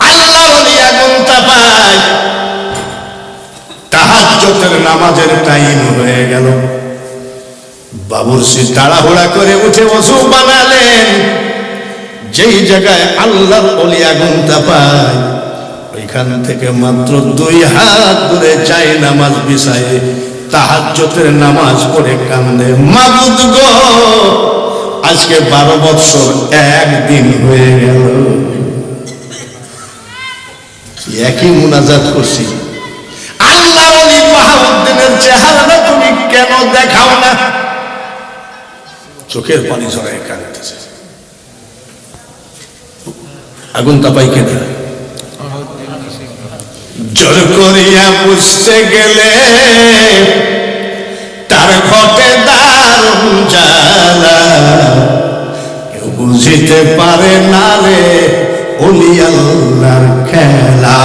আল্লাহ ওলি আগুন তাপায়। তাহাজ্জুদের নামাজের টাইম হয়ে গেল। বাবুর্চি তাড়াহুড়া করে উঠে ওযু বানালেন। যেই জায়গায় আল্লাহর ওলি আগুন তাপায়, ওইখান থেকে মাত্র 2 হাত দূরে চাই নামাজ বিছায়ে তাহাজ্জুদের নামাজ পড়ে কান্দে, মাবুদ গো আজকে 12 বছর 1 দিন হয়ে গেল, একই মুনাজাত করছি। আল্লাহ ওলি বাহাউদ্দিনের চেহারাটা তুমি কেন দেখাও না? চোখের পানি ঝরায় কাঁদতেছে। আগুন তাপাই কেন? জোর করিয়া বুঝতে গেলে তার ঘটে দারুণ জ্বালা, কেউ বুঝিতে পারে না রে ওলি আল্লাহর খেলা।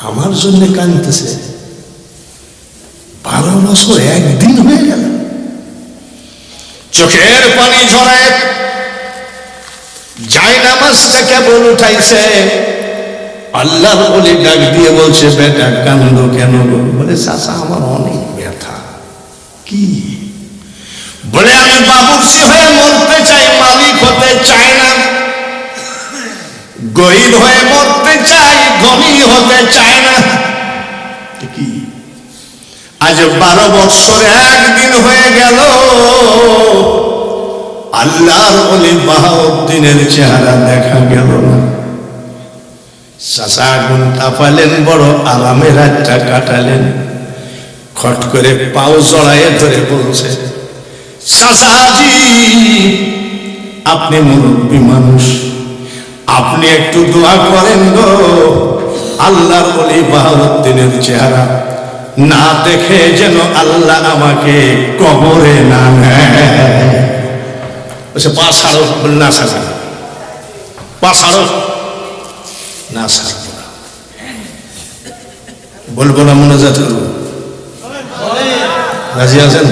আমার জন্য কাঁদতেছে, 12 বছর 1 দিন হয়ে গেল। চোখের পানি ঝরায় যাই নামাজটা কেবল উঠাইছে, আল্লাহর ওলি ডাক দিয়ে বলছে, বেটা কান্দো কেন? বলে চাচা আমার অনেক ব্যথা। কি? বলে আমি বাবুর্চি হয়ে মরতে চাই, মালিক হতে চাই না। গরিব হয়ে মরতে চাই, ধনী হতে চাই না। কি? আজ 12 বছর 1 দিন হয়ে গেল, আল্লাহর ওলি বাহাউদ্দিনের চেহারা দেখা গেল না। চাচা আগুন তাপালেন, বড় আরামে রাতটা কাটালেন। খট করে পাও জড়াইয়ে ধরে বলছে, চাচাজি আপনি মুরব্বী মানুষ, আপনি একটু দোয়া করেন গো, আল্লাহর ওলি বাহাউদ্দিনের চেহারা না দেখে যেন আল্লাহ আমাকে কবরে না নেয়। পা ছাড়ো। না ছাড়ো, পা ছাড়ো। না ছাড়বো না, বলবো না, মুনাজাত করবো। রাজি আছেন?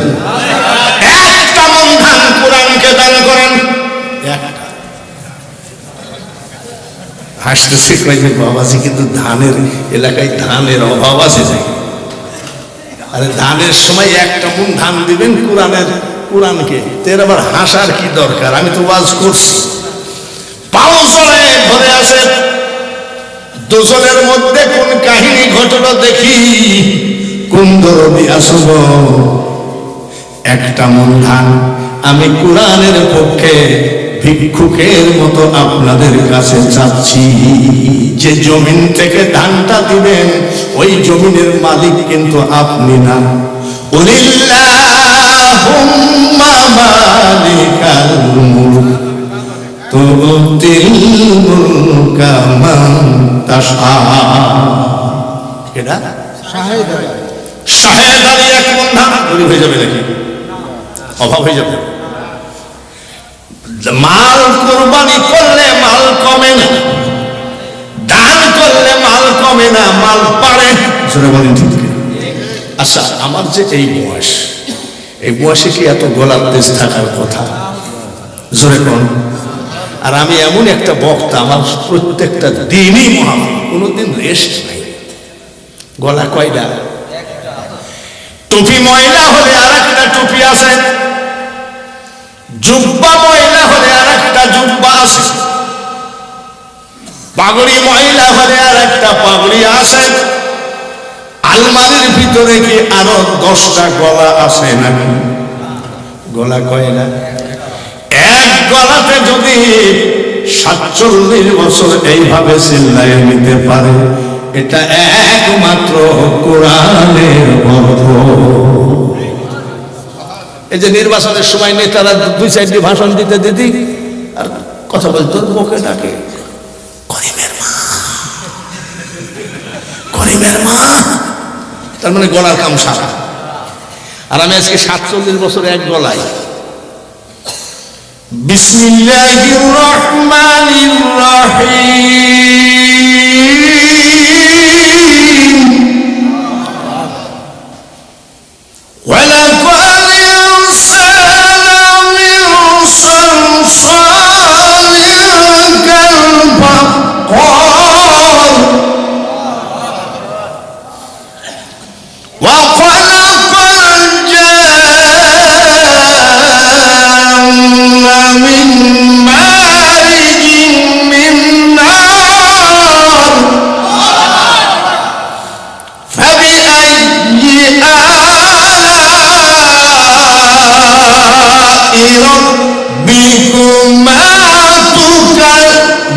একটা মন ধান কোরআনকে দান করেন। একটা হাসতেছে কয়েকজন বাবাজি, কিন্তু ধানের এলাকায় ধানের অভাব আছে। আরে ধানের সময় 1টা মন ধান দিবেন কোরআনকে, তের আবার হাসার কি দরকার? আমি তো ওয়াজ করছি। পাও জড়ায় ধরে আছে। দুজনের মধ্যে কোন কাহিনী ঘটলো দেখি, কোন দরদি আসব। 1টা মন ধান আমি কোরআনের পক্ষে ভিক্ষুকের মতো আপনাদের কাছে চাচ্ছি। যে জমিন থেকে ধানটা দিবেন, ওই জমিনের মালিক কিন্তু আপনি না। উলিল্লাহুম্মা মালিকাল মুলক তুতিল মুলকা মান তাশা। এটা শাহেদ আলী 1 মন ধান গরিব হয়ে যাবে নাকি? অভাব হয়ে যাবে? মাল কুরবানি করলে মাল কমে না, দান করলে মাল কমে না, মাল বাড়ে। সেটা বলেন ঠিক? আচ্ছা, আমার যে এই বয়স, এই বয়সে কি এত গলার তেজ থাকার কথা? জোরে কোন? আর আমি এমন একটা বক্তা, আমার প্রত্যেকটা দিনই মহাফিল, কোনোদিন রেস্ট নাই। গলা কয়টা? টুপি ময়লা হলে আর একটা টুপি আছে, জুব্বা ময়লা হলে আর একটা জুব্বা আছে, পাগড়ি ময়লা হলে আর একটা পাগড়ি আছে। আলমারির ভিতরে কি আরো 10টা গলা আছে নাকি? গলা কয়টা? এক গলাতে যদি 47 বছর এইভাবে চিল্লায় নিতে পারে, এটা একমাত্র কোরআনের অর্থ। এই যে নির্বাচনের সময় নেতারা 2-4টি ভাষণ দিতে দিদি আর কথা বলতো, মুখে ডাকে করিমের মা, করিমের মা, তার মানে গলার কাম সারা। আর আমি আজকে 47 বছর এক গলায় বিসমিল্লাহির রহমানির রহিম ওয়ালাকাদ ইনসানা মিন সালসালিন কালফাখার ওয়া খালাকাল জান্না মিন মারিজিন মিন নার ফাবিআইয়ি আলা'i রাব্বিকুমা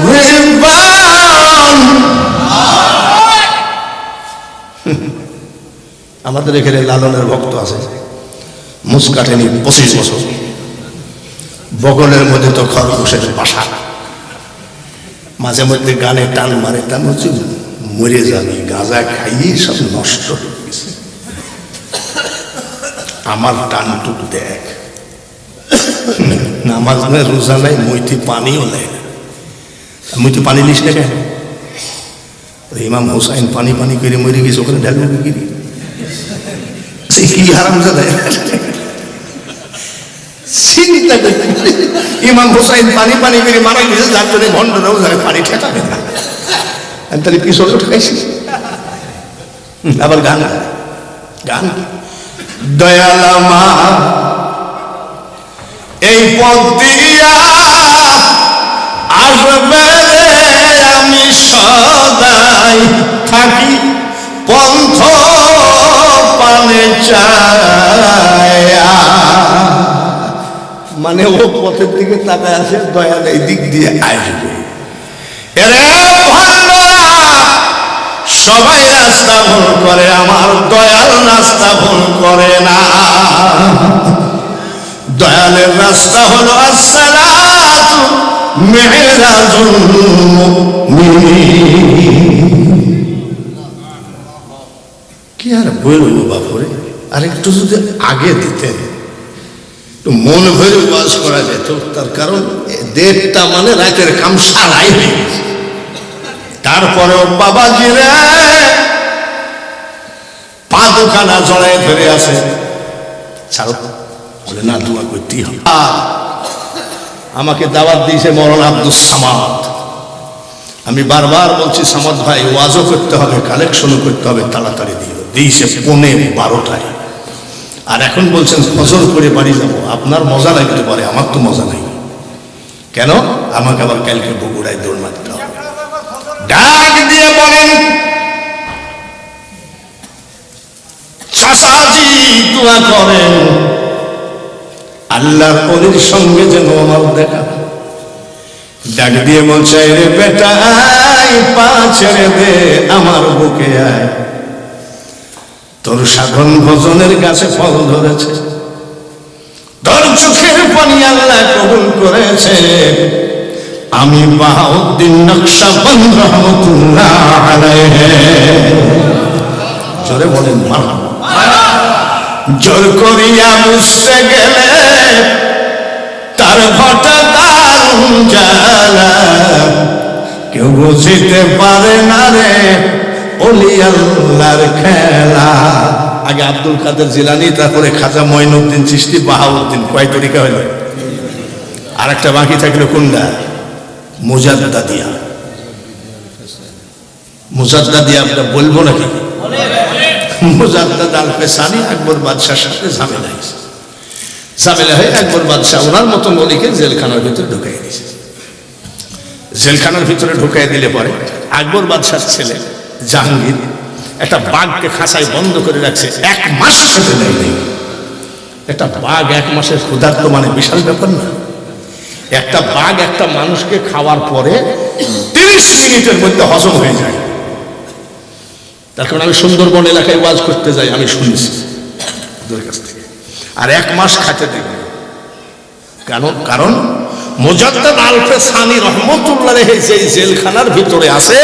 তুকাযযিবান। আমাদের এখানে লালনের ভক্ত আছে, মুসকাটেনি 25 বছর, বগলের মধ্যে তো খরগোশের বাসা, মাঝে মধ্যে গানে টান মারে, তার হচ্ছে মরে যাবি, গাঁজা খাইয়ে সব নষ্ট হয়ে গেছে। আমার টানটুক দেখ, নামাজ নাই, রোজা নাই, মুইতে পানিও নেয় না। মুইতে পানি লিস না কেন? ইমাম হুসাইন পানি পানি করে মরে গেছে, ওখানে ঢালবে গিরি কি হারাম জাদা। চিন্তা করতে ইমাম হুসাইন পানি পানি করে মারা গেছে, যার জন্য ভণ্ডরাও যাবে পানি ঠেকাবে না। আমি তাহলে পিছনে ঠেকাইছি। আবার গান গান দয়ালা মা এই পথ দিয়া আসবে, আমি সদাই থাকি পন্থ পানে চায়া। মানে ও পথের দিকে তাকায় আছে, দয়াল এই দিক দিয়ে আসবে। এরে ভান্ডরা, সবাই রাস্তা ভুল করে, আমার দয়াল রাস্তা ভুল করে না। দয়ালের রাস্তা হলো আসসালাতু মিরাজুল মুমিনিন। কি আর বলবো বাপুরে, আরেকটু যদি আগে দিতেন মন ভরে ওয়াজ করা যেত। তার কারণ 1:30টা মানে রাতের কাম সারাই হয়ে গেছে। তারপরেও বাবাজি রে পা দুখানা জড়ায় ধরে আছে, ছাড়ো বলে না, দোয়া করতেই হবে। আমাকে দাওয়াত দিয়েছে মৌলানা আব্দুস সামাদ। আমি বারবার বলছি সামাদ ভাই ওয়াজও করতে হবে, কালেকশনও করতে হবে, তাড়াতাড়ি দিয়েছে 11:30টায়। আর এখন বলছেন ফজর করে বাড়ি যাবো। আপনার মজা লাগতে পারে, আমার তো মজা নাই। কেন? আমাকে আবার কালকে বগুড়ায় দৌড় মারতে হবে। ডাক দিয়ে বলেন চাচাজি দোয়া করেন আল্লাহর ওলির সঙ্গে যেন আমার দেখা। ডাক দিয়ে বলছে রে বেটা আয়, পা ছেড়ে দে আমার বুকে আয়, তোর সাধন ভজনের গাছে ফল ধরেছে, তোর চোখের পানি আল্লাহ কবুল করেছে। আমি বাহাউদ্দিন নকশবন্দ রহমাতুল্লাহ আলাইহি। জোরে বলেন মারহাবা। জোর করিয়া বুঝতে গেলে তার ঘটা দারুণ জ্বালা, কেউ বুঝিতে পারে না রে ওলি আল্লাহর খেলা। আগে আব্দুল কাদের জিলানী, তারপরে খাজা মঈনুদ্দিন চিশতি, বাহাউদ্দিন, কয় তরিকা হইল? আর একটা বাকি থাকলো কোনটা? মুজাদ্দাদিয়া। মুজাদ্দাদিয়া আমরা বলবো নাকি? মুজাদ্দাদ আল পেসানি আকবর বাদশার সাথে ঝামেলা হয়েছে। ঝামেলা হয়ে আকবর বাদশাহ ওনার মতন অলিকে জেলখানার ভিতরে ঢুকাই দিয়েছে। জেলখানার ভিতরে ঢুকাই দিলে পরে আকবর বাদশার ছেলে জাহাঙ্গীর একটা বাঘকে খাঁচায় বন্ধ করে রাখছে, 1 মাস খেতে দেয়নি। একটা বাঘ 1 মাসের ক্ষুধার্ত মানে বিশাল ব্যাপার না? একটা বাঘ একটা মানুষকে খাওয়ার পরে 30 মিনিটের মধ্যে হজম হয়ে যায়। তার কারণ আমি সুন্দরবন এলাকায় ওয়াজ করতে যাই, আমি শুনেছি ওদের কাছ থেকে। আর 1 মাস খাইতে দেখবে। কারণ মুজাদ্দাদ আলফে সানি রহমতুল্লাহ যে জেলখানার ভিতরে আছে,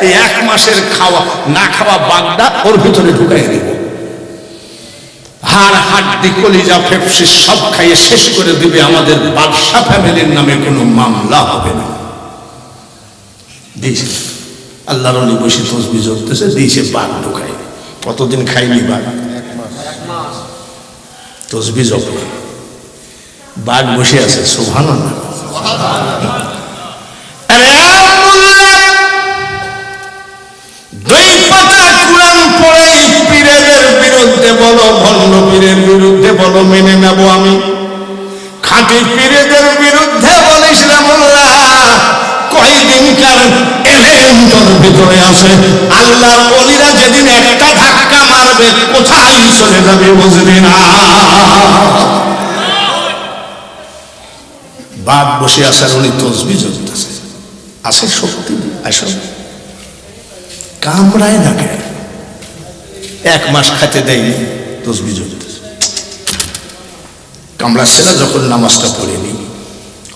এই 1 মাসের খাওয়া না খাওয়া বাঘটা ওর ভিতরে ঢুকাই দিব। হাড় হাড্ডি কলিজা ফেফসি সব খাইয়ে শেষ করে দিবে। আমাদের বাদশা ফ্যামিলির নামে কোনো মামলা হবে না। দিয়েছে আল্লাহর ওলি বসে তসবিহ জপতেছে, দিয়েছে বাঘ ঢুকাই। কতদিন খাইনি বাঘ? 1 মাস। তসবিহ জপলাম, বাঘ বসে আছে। সুবহানাল্লাহ। আরে আল্লাহ, 2 পাতা কুরআন পড়ে পীরের বিরুদ্ধে বলো, ভণ্ড পীরের বিরুদ্ধে বলো, মেনে নেব আমি। খাঁটি পীরের বিরুদ্ধে বলিস না মোল্লা। কয়দিনকার এলেম তোর ভিতরে আছে। আল্লাহর ওলিরা যেদিন একটা ধাক্কা মারবে কোথায় চলে যাবে বুঝবি না। বাঘ বসে আসার উনি তসবিহ জপতেছে, আছে শক্তি আসল, কামড়ায় না কেন? 1 মাস খেতে দেয়নি, তসবিহ জপতেছে। কামড়াচ্ছে না যখন নামাজটা পড়েনি।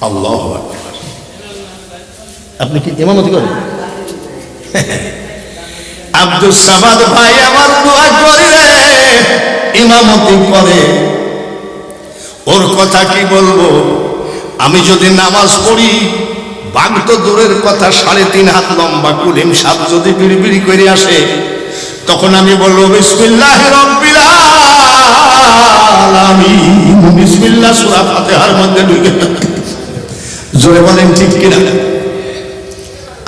আল্লাহু আকবার। আপনি কি ইমামতি করেন? আব্দুল সামাদ ভাই আমার দোয়া করি রে, ইমামতি করে। ওর কথা কি বলবো? আমি যদি নামাজ পড়ি, বাঘ তো দূরের কথা, 3.5 হাত লম্বা কুলিম সাপ যদি বিড়বিড়ি করে আসে, তখন আমি বলবো বিসমিল্লাহির রাব্বিল আলামিন। বিসমিল্লাহ সূরা ফাতিহার মধ্যে ঢুকে। জোরে বলেন ঠিক কিনা?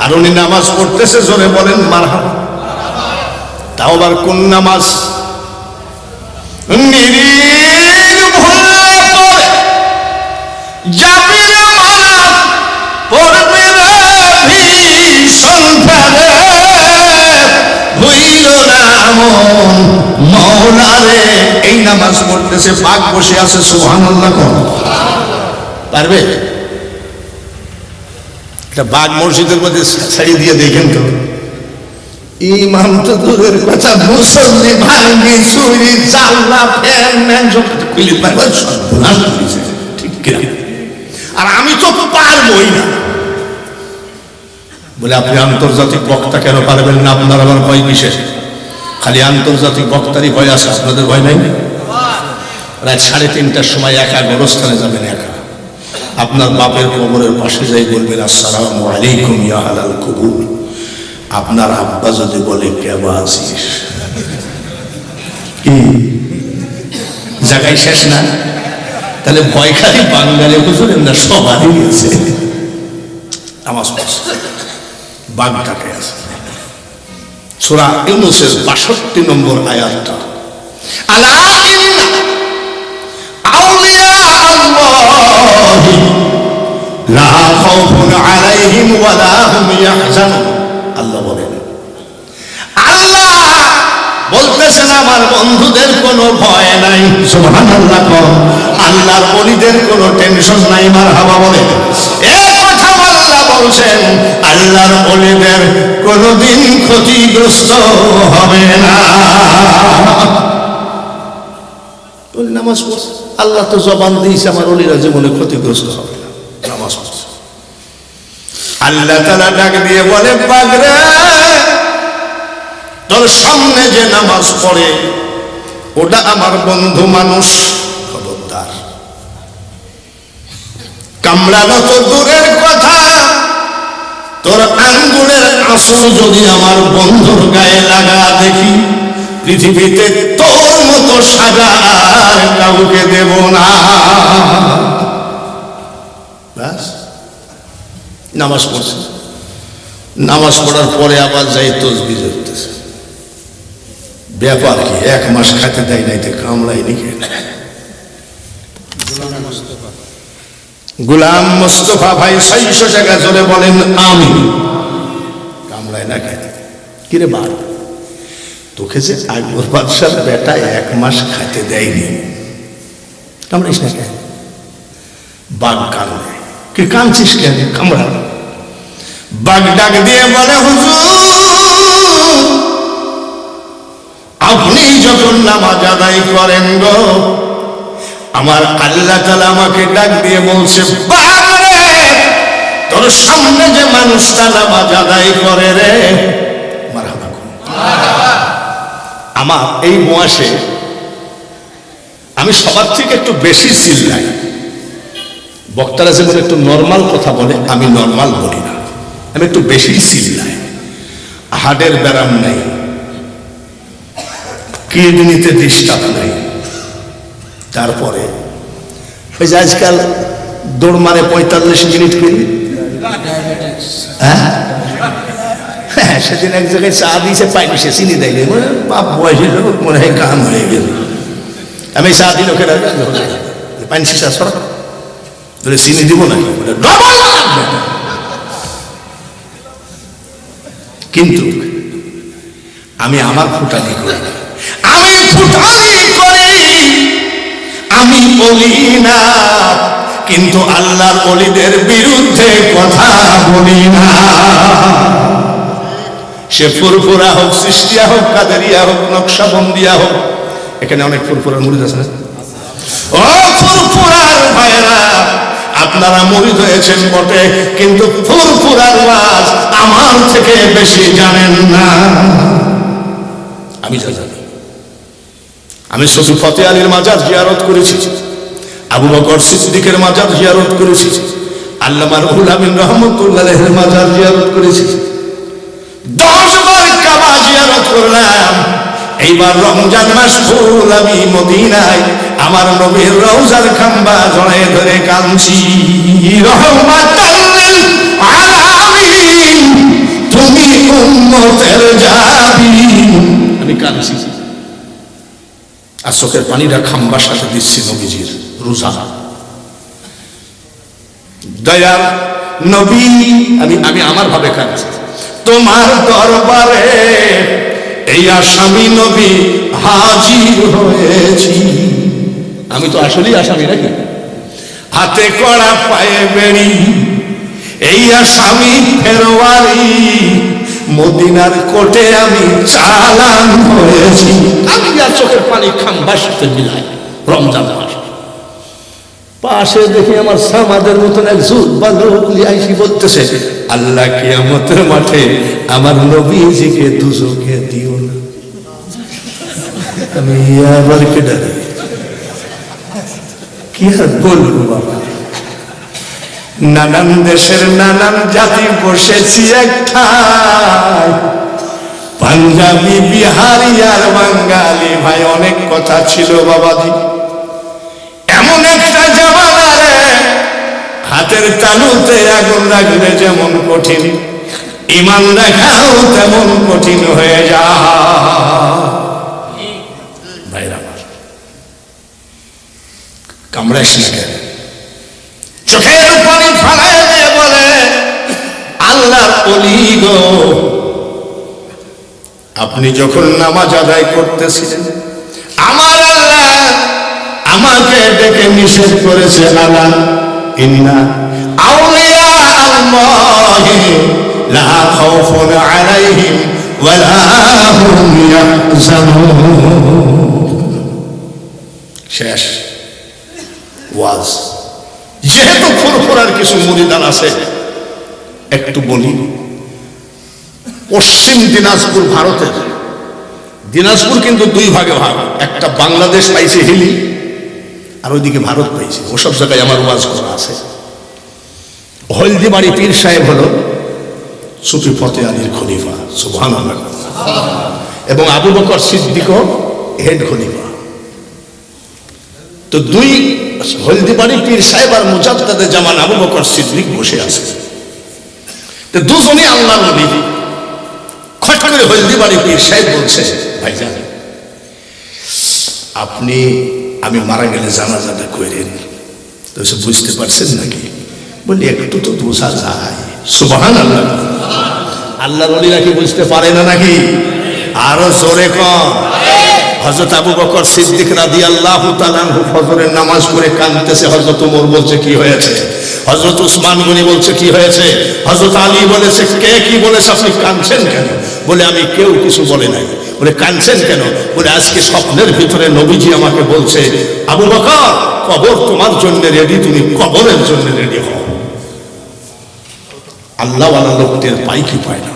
আর উনি নামাজ পড়তেছে, জোরে বলেন মারহাবা। তাও আবার কোন নামাজ? জাবির মালা পড়বে ভীষণ প্রাণে, হইল না মন মওলারে। এই নামাজ পড়তেছে, বাঘ বসে আছে। সুবহানাল্লাহ। পারবে? একটা বাঘ মসজিদের মধ্যে ছাড়িয়ে দিয়ে দেখেন তো। ইমাম তো দূরের কথা, মুসল্লি ভাঙ্গি চুরি জানলা ফ্যান ম্যান সব খুলে পারবে, সর্বনাশ করেছে। ঠিক কিনা? আর আমি তো পারবই না। বলে আপনি আন্তর্জাতিক বক্তা কেন পারবেন না? আপনার আবার ভয় কিসের? খালি আন্তর্জাতিক বক্তারই ভয় আছে, আপনাদের ভয় নাই? রাত 3:30টার সময় একা গোরস্থানে যাবেন, একা। আপনার বাপের কবরের পাশে যাই বলবেন আসসালামু আলাইকুম ইয়া আহলাল কুবুর। আপনার আব্বা যদি বলে কেবা আছিস, কি জায়গায় শেষ না? তাহলে ভয় খালি বাঙালি হুজুরের না, সবারই আছে। নামাজ পড়ছে, বাঘটাকে আছে। সূরা ইউনূসের 62 নম্বর আয়াতটা, আলা ইন্না আউলিয়া আল্লাহি লা খাউফুন আলাইহিম ওয়া লা হুম ইয়াহজানুন। আল্লাহ বলেন, আল্লাহ বলতেছেন আমার বন্ধুদের কোনো ভয় নাই। সুবহানাল্লাহ। আল্লাহর ওলিদের কোনো টেনশন নাই। মারহাবা বলেন। এই কথা আল্লাহ বলছেন, আল্লাহর ওলিদের কোনোদিন ক্ষতিগ্রস্ত হবে না। ওলি নামাজ পড়ছে, আল্লাহ তো জবান দিয়েছে আমার ওলিরা জীবনে ক্ষতিগ্রস্ত হবে না। নামাজ পড়ছে। আল্লাহ তাআলা ডাক দিয়ে বলে, পাগরে তোর সামনে যে নামাজ পড়ে ওটা আমার বন্ধু মানুষ, খবরদার। কামড়ানো তো দূরের কথা, তোর আঙ্গুলের আসর যদি আমার বন্ধুর গায়ে লাগা দেখি, পৃথিবীতে তোর মতো সাজা আর কাউকে দেব না। ব্যাস, নামাজ পড়ছে। নামাজ পড়ার পরে আবার যাই তসবিহ জপতেছে। ব্যাপার কি? 1 মাস খাইতে দেয় নাই তো কামড়ায়নি কে? গোলাম মোস্তফা ভাই 600 টাকা জোরে বলেন আমি। কামড়ায় না কে? কিরে বাপ, তোকে যে আকবর বাদশার বেটা 1 মাস খাইতে দেয়নি, কামড়াইস না কে? বাঘ কামড়ায়। কি কাঁদছিস কেন? কামড়া। বাঘ ডাক দিয়ে বলে, হুজুর আপনি যখন নামাজ আদায় করেন গো, আমার আল্লাহ তাআলা আমাকে ডাক দিয়ে বলছে, বাঘ রে তোর সামনে যে মানুষটা নামাজ আদায় করে রে, মারহাবা। আমার এই বয়সে আমি সবার থেকে একটু বেশি চিল্লাই। বক্তারা যেমন একটু নর্মাল কথা বলে, আমি নর্মাল বলি না, আমি একটু বেশি চিল্লাই। হার্টের ব্যারাম নেই, কিডনিতে ডিস্টার্ব নেই, তারপরে ওই যে আজকাল দৌড় মারে 45 মিনিট করি। হ্যাঁ, সেদিন এক জায়গায় চা দিয়েছে, পাইনি, সে চিনি দেয়নি, বাপ বয়সী লোক মনে হয় কাম হয়ে গেল। আমি চা দিল কেন পানি শিশা সরা ধরে চিনি দিব না, কিন্তু আমি আমার ফুটানি করি, আমি ফুটানি করি, আমি বলি না, কিন্তু আল্লাহর ওলিদের বিরুদ্ধে কথা বলি না। সে ফুরফুরা হোক, সৃষ্টিয়া হোক, কাদেরিয়া হোক, নকশাবন্দিয়া হোক, এখানে অনেক ফুরফুরার মুরিদ আছে না? ও ফুরফুরার ভাইরা, আপনারা মুরিদ হয়েছেন বটে, কিন্তু ফুরফুরার ওয়াজ আমার থেকে বেশি জানেন না। আমি যা জানি, আমি সুফি ফতে আলীর মাজার জিয়ারত করেছি, আবু বকর সিদ্দিকের মাজার জিয়ারত করেছি, আল্লামা রুহুল আমিন রহমতুল্লাহ আলাইহির মাজার জিয়ারত করেছি, 10 বার কাবা জিয়ারত করলাম। এইবার রমজান মাস ফুল আমি মদিনায় আমার নবীর রওজার খাম্বা জড়ায় ধরে কাঁদছি, রহমাতাল লিল আলামিন তুমি উম্মতের জাবিন। আমি কাঁদছি আর চোখের পানিটা খাম্বার সাথে দিচ্ছি নবীজির রোজা। দয়াল নবী, আমি আমার ভাবে কাঁদছি, তোমার দরবারে এই আসামি নবী হাজির হয়েছি। আমি তো আসলেই আসামি নাকি? হাতে কড়া পায়ে বেড়ি, এই আসামি ফেরওয়ারি, মদিনার কোটে আমি চালান হয়েছি। আমি আর চোখের পানি খাম্বার সাথে মিলাই। রমজান মাস, পাশে দেখি আমার সামাদের মতন এক যুবক লোক লিয়াইছি, বলতেছে, আল্লাহ কিয়ামতের মাঠে আমার নবীজিকে দুজকে দিও না। আমি আবার কেটে কি আর বলবো বাবা, নানান দেশের নানান জাতি বসেছি একটাই, পাঞ্জাবি, বিহারি আর বাঙালি ভাই, অনেক কথা ছিল বাবাজি। এমন একটা জামানা রে, হাতের তালুতে আগুন রাখলে যেমন কঠিন, ইমান রাখাও তেমন কঠিন হয়ে যায়। ভাইরা আমার, কামড়াইস না কেন? চোখের পানি ফালাই দিয়ে বলে, আল্লাহর ওলি গো, আপনি যখন নামাজ আদায় করতেছিলেন, আমার আল্লাহ আমাকে ডেকে নিষেধ করেছে, আলা ইন্না আউলিয়া আল্লাহি লা খাউফুন আলাইহিম ওয়া লা হুম ইয়াহজানুন। শেষ ওয়াজ। যেহেতু ফুরফুরার কিছু মুরিদান আছে, একটু বলি। পশ্চিম দিনাজপুর ভারতের, দিনাজপুর কিন্তু 2 ভাগে ভাগ, একটা বাংলাদেশ পাইছে হিলি, আর ওইদিকে ভারত পাইছে। ওসব জায়গায় আমার ওয়াজ করা আছে। হলদিবাড়ি পীর সাহেব হলো সুফি ফতে আলীর খলিফা, সুবহানাল্লাহ, এবং আবু বকর সিদ্দিকও হেড খলিফা। তো 2 হলদিবাড়ি পীর সাহেব আর মুজাদ্দেদে জামান আবু বকর সিদ্দিক বসে আছে। তো দুজনই আল্লাহর নবী। খট করে হলদিবাড়ি পীর সাহেব বলছে, ভাইজান আপনি, আমি মারা গেলে জানাজাটা করেন। তো সে বুঝতে পারছেন নাকি? বলি একটু তো বোঝা যায়। সুবহানাল্লাহ। আল্লাহর ওলিরা কি বুঝতে পারে না নাকি? আরো জোরে কম। হযরত আবু বকর সিদ্দিক রাদিয়াল্লাহু তাআলা আনহু ফজরের নামাজ পড়ে কাঁদতেছে। হযরত ওমর বলছে কি হয়েছে? হযরত উসমান গনি বলছে কি হয়েছে? হযরত আলী বলেছে কে কি বলেছে আপনি কাঁদছেন কেন? বলে আমি কেউ কিছু বলে নাই। বলে কাঁদছেন কেন? বলে আজকে স্বপ্নের ভিতরে নবীজি আমাকে বলছে আবু বকর কবর তোমার জন্য রেডি, তুমি কবরের জন্য রেডি হও। আল্লাহওয়ালা লোকদের পাই কি পায় না,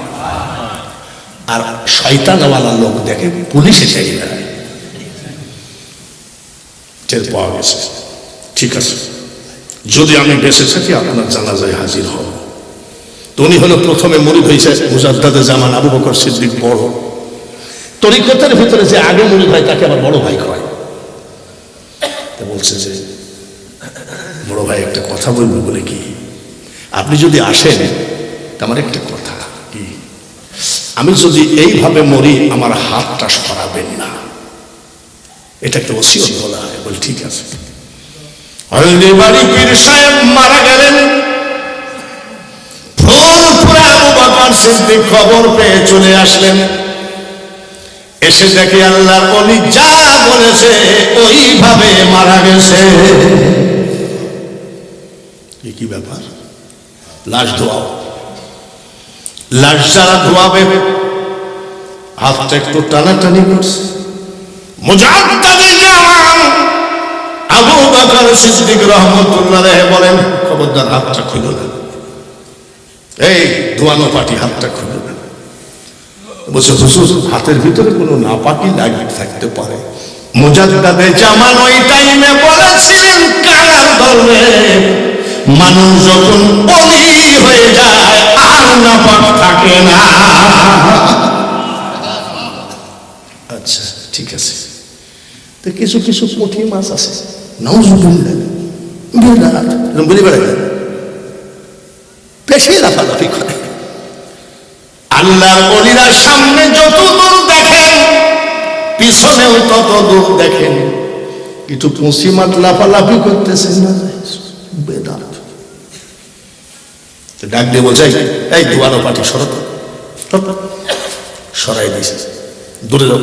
আর শয়তানওয়ালা লোক দেখে পুলিশে চাই বেড়ায়। টের পাওয়া গেছে। ঠিক আছে, যদি আমি বেঁচে থাকি আপনার জানাজায় হাজির হব। তো উনি হলো প্রথমে মুরিদ হয়েছে মুজাদ্দাদে জামান আবু বকর সিদ্দিক বড়। তরিকতের ভিতরে যে আগে মুরিদ হয় তাকে আবার বড় ভাই হয়। বলছে যে বড় ভাই একটা কথা বলবো। বলে কি? আপনি যদি আসেন আমার একটা কথা কি, আমি যদি এইভাবে মরি আমার হাতটা সরাবেন না, এটা একটা ওসিয়ত বলা হয়। বলে ঠিক আছে। হলদিবাড়ি পীর সাহেব মারা গেলেন। ফুলপুরে আবু বকর সিদ্দিক খবর পেয়ে চলে আসলেন। এসে দেখে আল্লাহর ওলি যা বলেছে ওইভাবে মারা গেছে। কি ব্যাপার? লাশ ধোয়াও। লাশ যারা ধোয়াবে হাতটা একটু টানাটানি করছে। মুজাদ্দাদে জামান আবু বকর সিদ্দিক রাহমাতুল্লাহ আলাইহি বলেন খবরদার হাতটা খুলো না, এই ধোয়ানো পাটি হাতটা খুলো না। বলছে হুজুর হাতের ভিতরে কোনো নাপাকি লাগিয়ে থাকতে পারে। মুজাদ্দাদে জামান ওই টাইমে বলেছিলেন কালার ধরবে, মানুষ যখন অলি হয়ে যায় আর নাপাক থাকে না। আচ্ছা ঠিক আছে। তো কিছু কিছু পুঁটি মাছ আছে নাউজুবিল্লাহ বিরাট বলি বেড়ায় পেশে লাফালাফি করে। আল্লাহর ওলিরা সামনে যত দূর দেখেন পিছনেও তত দূর দেখেন। একটু পুঁসি মাছ লাফালাফি করতেছেন না বেদাত। ডাক দিয়ে বলছে এই দুয়ারো পাটি সরত সরাই দিয়েছে, দূরে যাও।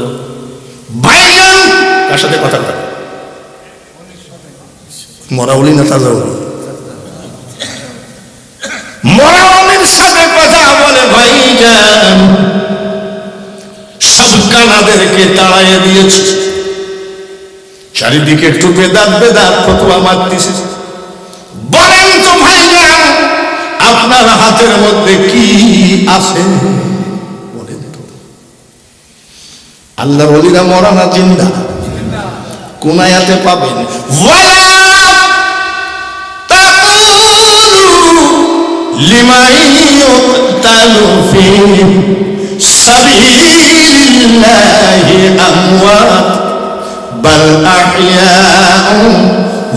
ভাইজান কার সাথে কথা বলে? মরাউলি না তাজাউলি? মরাউলির সাথে কথা বলে। ভাইজান সব কানাদেরকে তাড়াইয়ে দিয়েছে, চারিদিকে একটু বেদাত বেদাত ফতোয়া মারতেছে। বলেন তো ভাইজান আপনার হাতের মধ্যে কি আছে? বলেন তো। আল্লাহর ওলিরা মরা না জিন্দা? কোন আয়াতে পাবেন? লিমান ইউকতালু ফি সাবিলিল্লাহি আমওয়াত বাল আহইয়াউ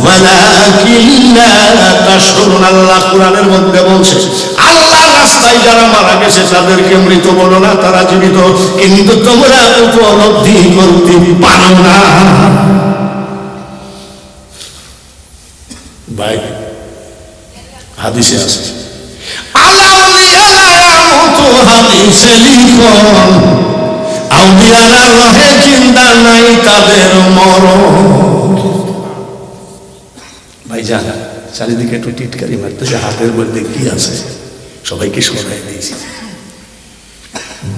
ওয়ালাকিন লা তাশউরুন। আল্লাহ কোরআনের মধ্যে বলছে আল্লাহর রাস্তায় যারা মারা গেছে তাদেরকে মৃত বলো না, তারা জীবিত, কিন্তু তোমরা উপলব্ধি করতে পারো না। ভাই হাদিসে আছে আউলিয়ারা ইয়ামুতু, হাদিসে লিখন আউলিয়ারা রহে জিন্দা নাই তাদের মরণ। ভাইজান চারিদিকে একটু টিটকারি মারতেছে, হাতের মধ্যে কি আছে সবাইকে সরাই দিয়েছি।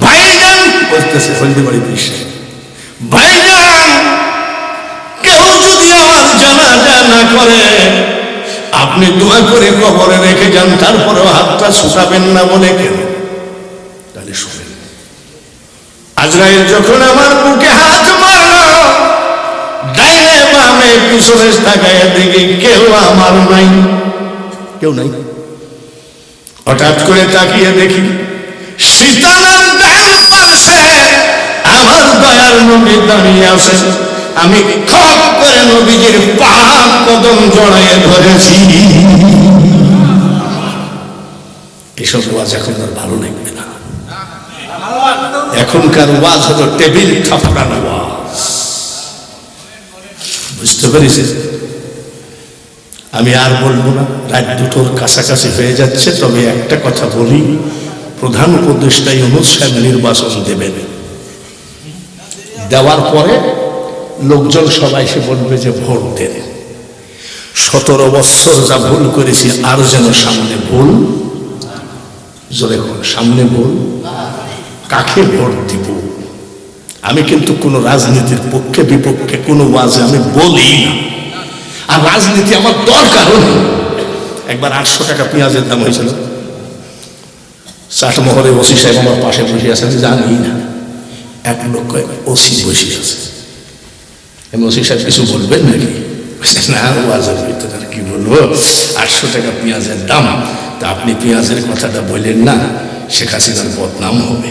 ভাইজান বলতেছে হলদিবাড়ি বিষয়, ভাইজান কেউ যদি আমার জানাজা না করে আপনি দোয়া করে কবরে রেখে যান, তারপরেও হাতটা ছুটাবেন না। বলে কেন? তাহলে শুনেন, আজরাইল যখন আমার বুকে হাত মারল, ডাইনে বামে পিছনে তাকায় দেখি কেউ আমার নাই, কেউ নাই। হঠাৎ করে তাকিয়ে দেখি সীতানার ডান পাশে আমার দয়ার নবী দাঁড়িয়ে আছে। আমি খপ করে নবীজির পাক কদম জড়াইয়ে ধরেছি। এসব ওয়াজ এখন আর ভালো লাগবে না। এখনকার ওয়াজ হলো টেবিল থাপড়ানো ওয়াজ। বুঝতে পেরেছি? আমি আর বলবো না, রাত দুটোর কাছাকাছি হয়ে যাচ্ছে। তবে একটা কথা বলি, প্রধান উপদেষ্টা ইউনূস সাহেব নির্বাচন দেবেন, দেওয়ার পরে লোকজন সবাই এসে বলবে যে ভোট দেন। 17 বছর যা ভুল করেছি আর যেন সামনে ভুল, জোরে কোন সামনে ভুল। কাকে ভোট দিব? আমি কিন্তু কোনো রাজনীতির পক্ষে বিপক্ষে কোনো ওয়াজে আমি বলি না, আর রাজনীতি আমার দরকারও নেই। একবার 800 টাকা পেঁয়াজের দাম হয়েছিল, চাটমোহরে ওসি সাহেব আমার পাশে বসে আছেন, জানি না। এক লোক ওসি বসে আছে, ওসি সাহেব কিছু বলবেন নাকি? না, ওয়াজের ভিতরে আর কি বলবো, 800 টাকা পেঁয়াজের দাম, তা আপনি পেঁয়াজের কথাটা বললেন না, শেখ হাসিনার বদনাম হবে।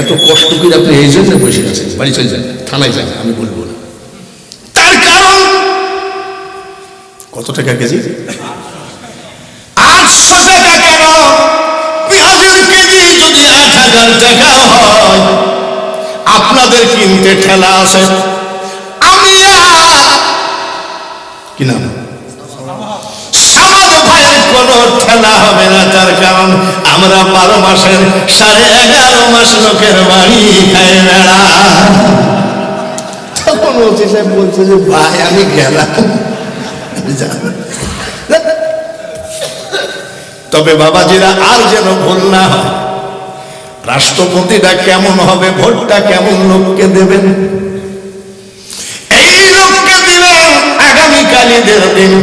এত কষ্ট করে আপনি এই জন্য বসে আছেন, বাড়ি চলে যান, থানায় যান, আমি বলবো না। তার কারণ কত টাকা কেজি? 800 টাকা। কেন? পেঁয়াজের কেজি যদি 8000 টাকা হয়, আপনাদের কিনতে ঠেলা আছে। আমি কি নাম, সামাদ ভাইয়ের কোন ঠেলা হবে না। তার কারণ আমরা 12 মাসের 11.5 মাস লোকের বাড়ি খাই বেড়া। তখন ওসি সাহেব বলছে যে ভাই আমি গেলাম। তবে বাবাজিরা আর যেন ভুল না হয়, রাষ্ট্রপতিটা কেমন হবে, ভোটটা কেমন লোককে দেবেন? এই লোককে দিলেন আগামীকাল ঈদের দিন।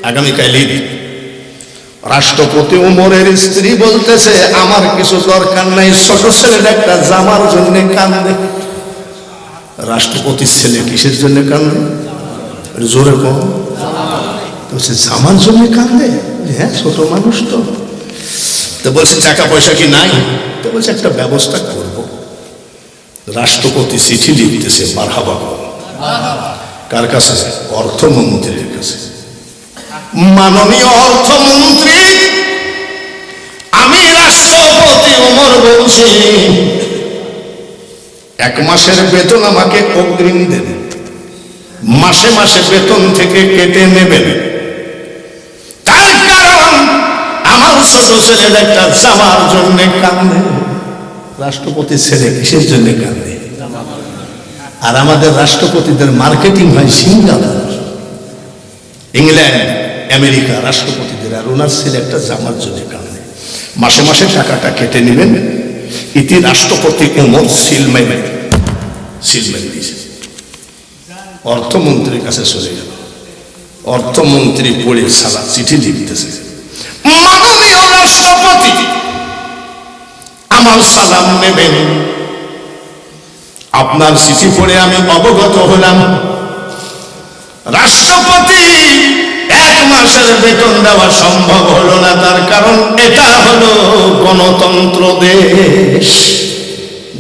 আগামীকাল ঈদ। রাষ্ট্রপতি উমরের স্ত্রী বলতেছে আমার কিছু দরকার নাই, ছোট ছেলের একটা জামার জন্য কান্দে। রাষ্ট্রপতির ছেলে কিসের জন্য কান্দে? জোরে কম। বলছে জামার জন্য কান্দে? হ্যাঁ, ছোট মানুষ তো। তো বলছে টাকা পয়সা কি নাই? তো বলছে একটা ব্যবস্থা করব। রাষ্ট্রপতি চিঠি লিখতেছে, মারহাবা। কার কাছে? অর্থমন্ত্রীর কাছে। মাননীয় অর্থমন্ত্রী, আমি রাষ্ট্রপতি উমর বলছি, 1 মাসের বেতন আমাকে অগ্রিম দেন, মাসে মাসে বেতন থেকে কেটে নেবেন। তার কারণ আমার ছোট ছেলের একটা জামার জন্য কান্দে। রাষ্ট্রপতির ছেলে কিসের জন্য কান্দে? আর আমাদের রাষ্ট্রপতিদের মার্কেটিং হয় সিঙ্গাপুর, ইংল্যান্ড, আমেরিকা রাষ্ট্রপতিদের, আর ওনার ছেলে একটা জামার জন্য কান্দে। মাসে মাসে টাকাটা কেটে নেবেন। ইতি রাষ্ট্রপতি উমর সিল মেরে দিয়েছে। অর্থমন্ত্রীর কাছে চলে গেল। অর্থমন্ত্রী পড়ে সালা চিঠি লিখতেছে, মাননীয় রাষ্ট্রপতি আমার সালাম নেবেন। আপনার চিঠি পড়ে আমি অবগত হলাম রাষ্ট্রপতি 1 মাসের বেতন দেওয়া সম্ভব হলো না। তার কারণ এটা হলো গণতন্ত্র দেশ।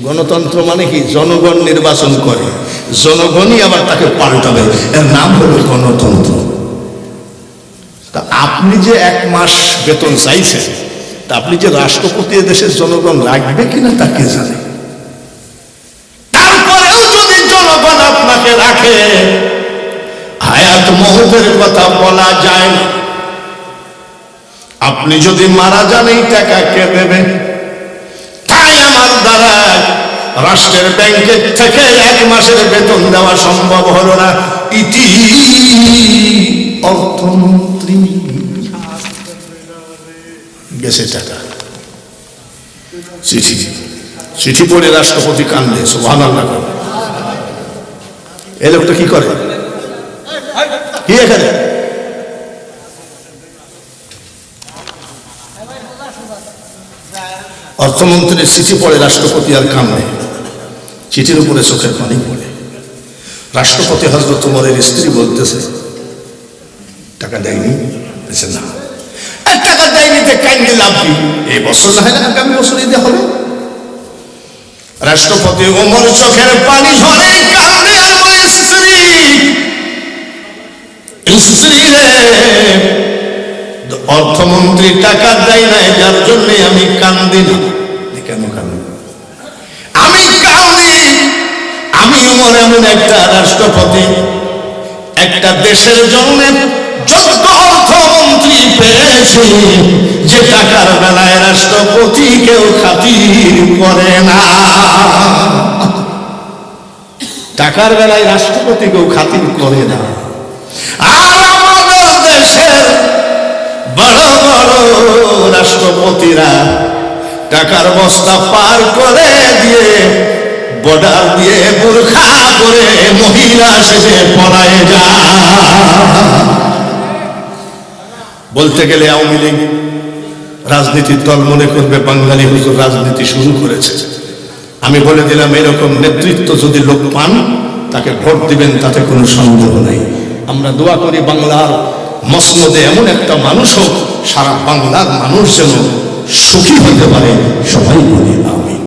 গণতন্ত্র মানে কি? জনগণ নির্বাচন করে, জনগণই আবার তাকে পাল্টাবে, এর নাম হলো গণতন্ত্র। তা আপনি যে 1 মাস বেতন চাইছেন, তা আপনি যে রাষ্ট্রপতি দেশের জনগণ রাখবে কিনা তা কে জানে। তারপরেও যদি জনগণ আপনাকে রাখে, হায়াত মহতের কথা বলা যায় না। আপনি যদি মারা যান এই টাকা কে দেবে? তাই আমার দ্বারা রাষ্ট্রের ব্যাংকের থেকে 1 মাসের বেতন দেওয়া সম্ভব হলো না। ইতি অর্থমন্ত্রী গেছে টাকা। চিঠি পড়ে রাষ্ট্রপতি কান্দে, সুবহানাল্লাহ। এই লোকটা কি করে? কি এখানে অর্থমন্ত্রীর চিঠি পড়ে রাষ্ট্রপতি আর কান্দে। চিঠির উপরে চোখের পানি পড়ে। রাষ্ট্রপতি হযরত উমরের স্ত্রী বলতেছে টাকা দেয়নি। বলছে না, টাকা দেয়নি তে কাইন্ডে লাভ কি? এই বছর না হয় না, আগামী বছর দিতে হবে। রাষ্ট্রপতি ওমর চোখের পানি ঝরে কান্দে আর বলে স্ত্রী রে, অর্থমন্ত্রী টাকা দেয় নাই, যার জন্য আমি কান্দি না। কেন কান্দি? আমি কান্দি, আমি ওমর এমন একটা রাষ্ট্রপতি, একটা দেশের জন্য যোগ্য অর্থমন্ত্রী পেয়েছি যে টাকার বেলায় রাষ্ট্রপতি কেউ খাতির করে না। টাকার বেলায় রাষ্ট্রপতি কেউ খাতির করে না। আর আমাদের দেশের বড় বড় রাষ্ট্রপতিরা টাকার বস্তা পার করে দিয়ে বর্ডার দিয়ে বোরখা করে মহিলা শেষে পলায়ে যায়। বলতে গেলে আওয়ামী লীগ রাজনীতির দল মনে করবে বাঙালি হুজুর রাজনীতি শুরু করেছে। আমি বলে দিলাম, এরকম নেতৃত্ব যদি লোক পান তাকে ভোট দিবেন, তাতে কোনো সন্দেহ নেই। আমরা দোয়া করি বাংলার মসনদে এমন একটা মানুষ হোক, সারা বাংলার মানুষ যেন সুখী হতে পারে। সবাই বলি আমিন।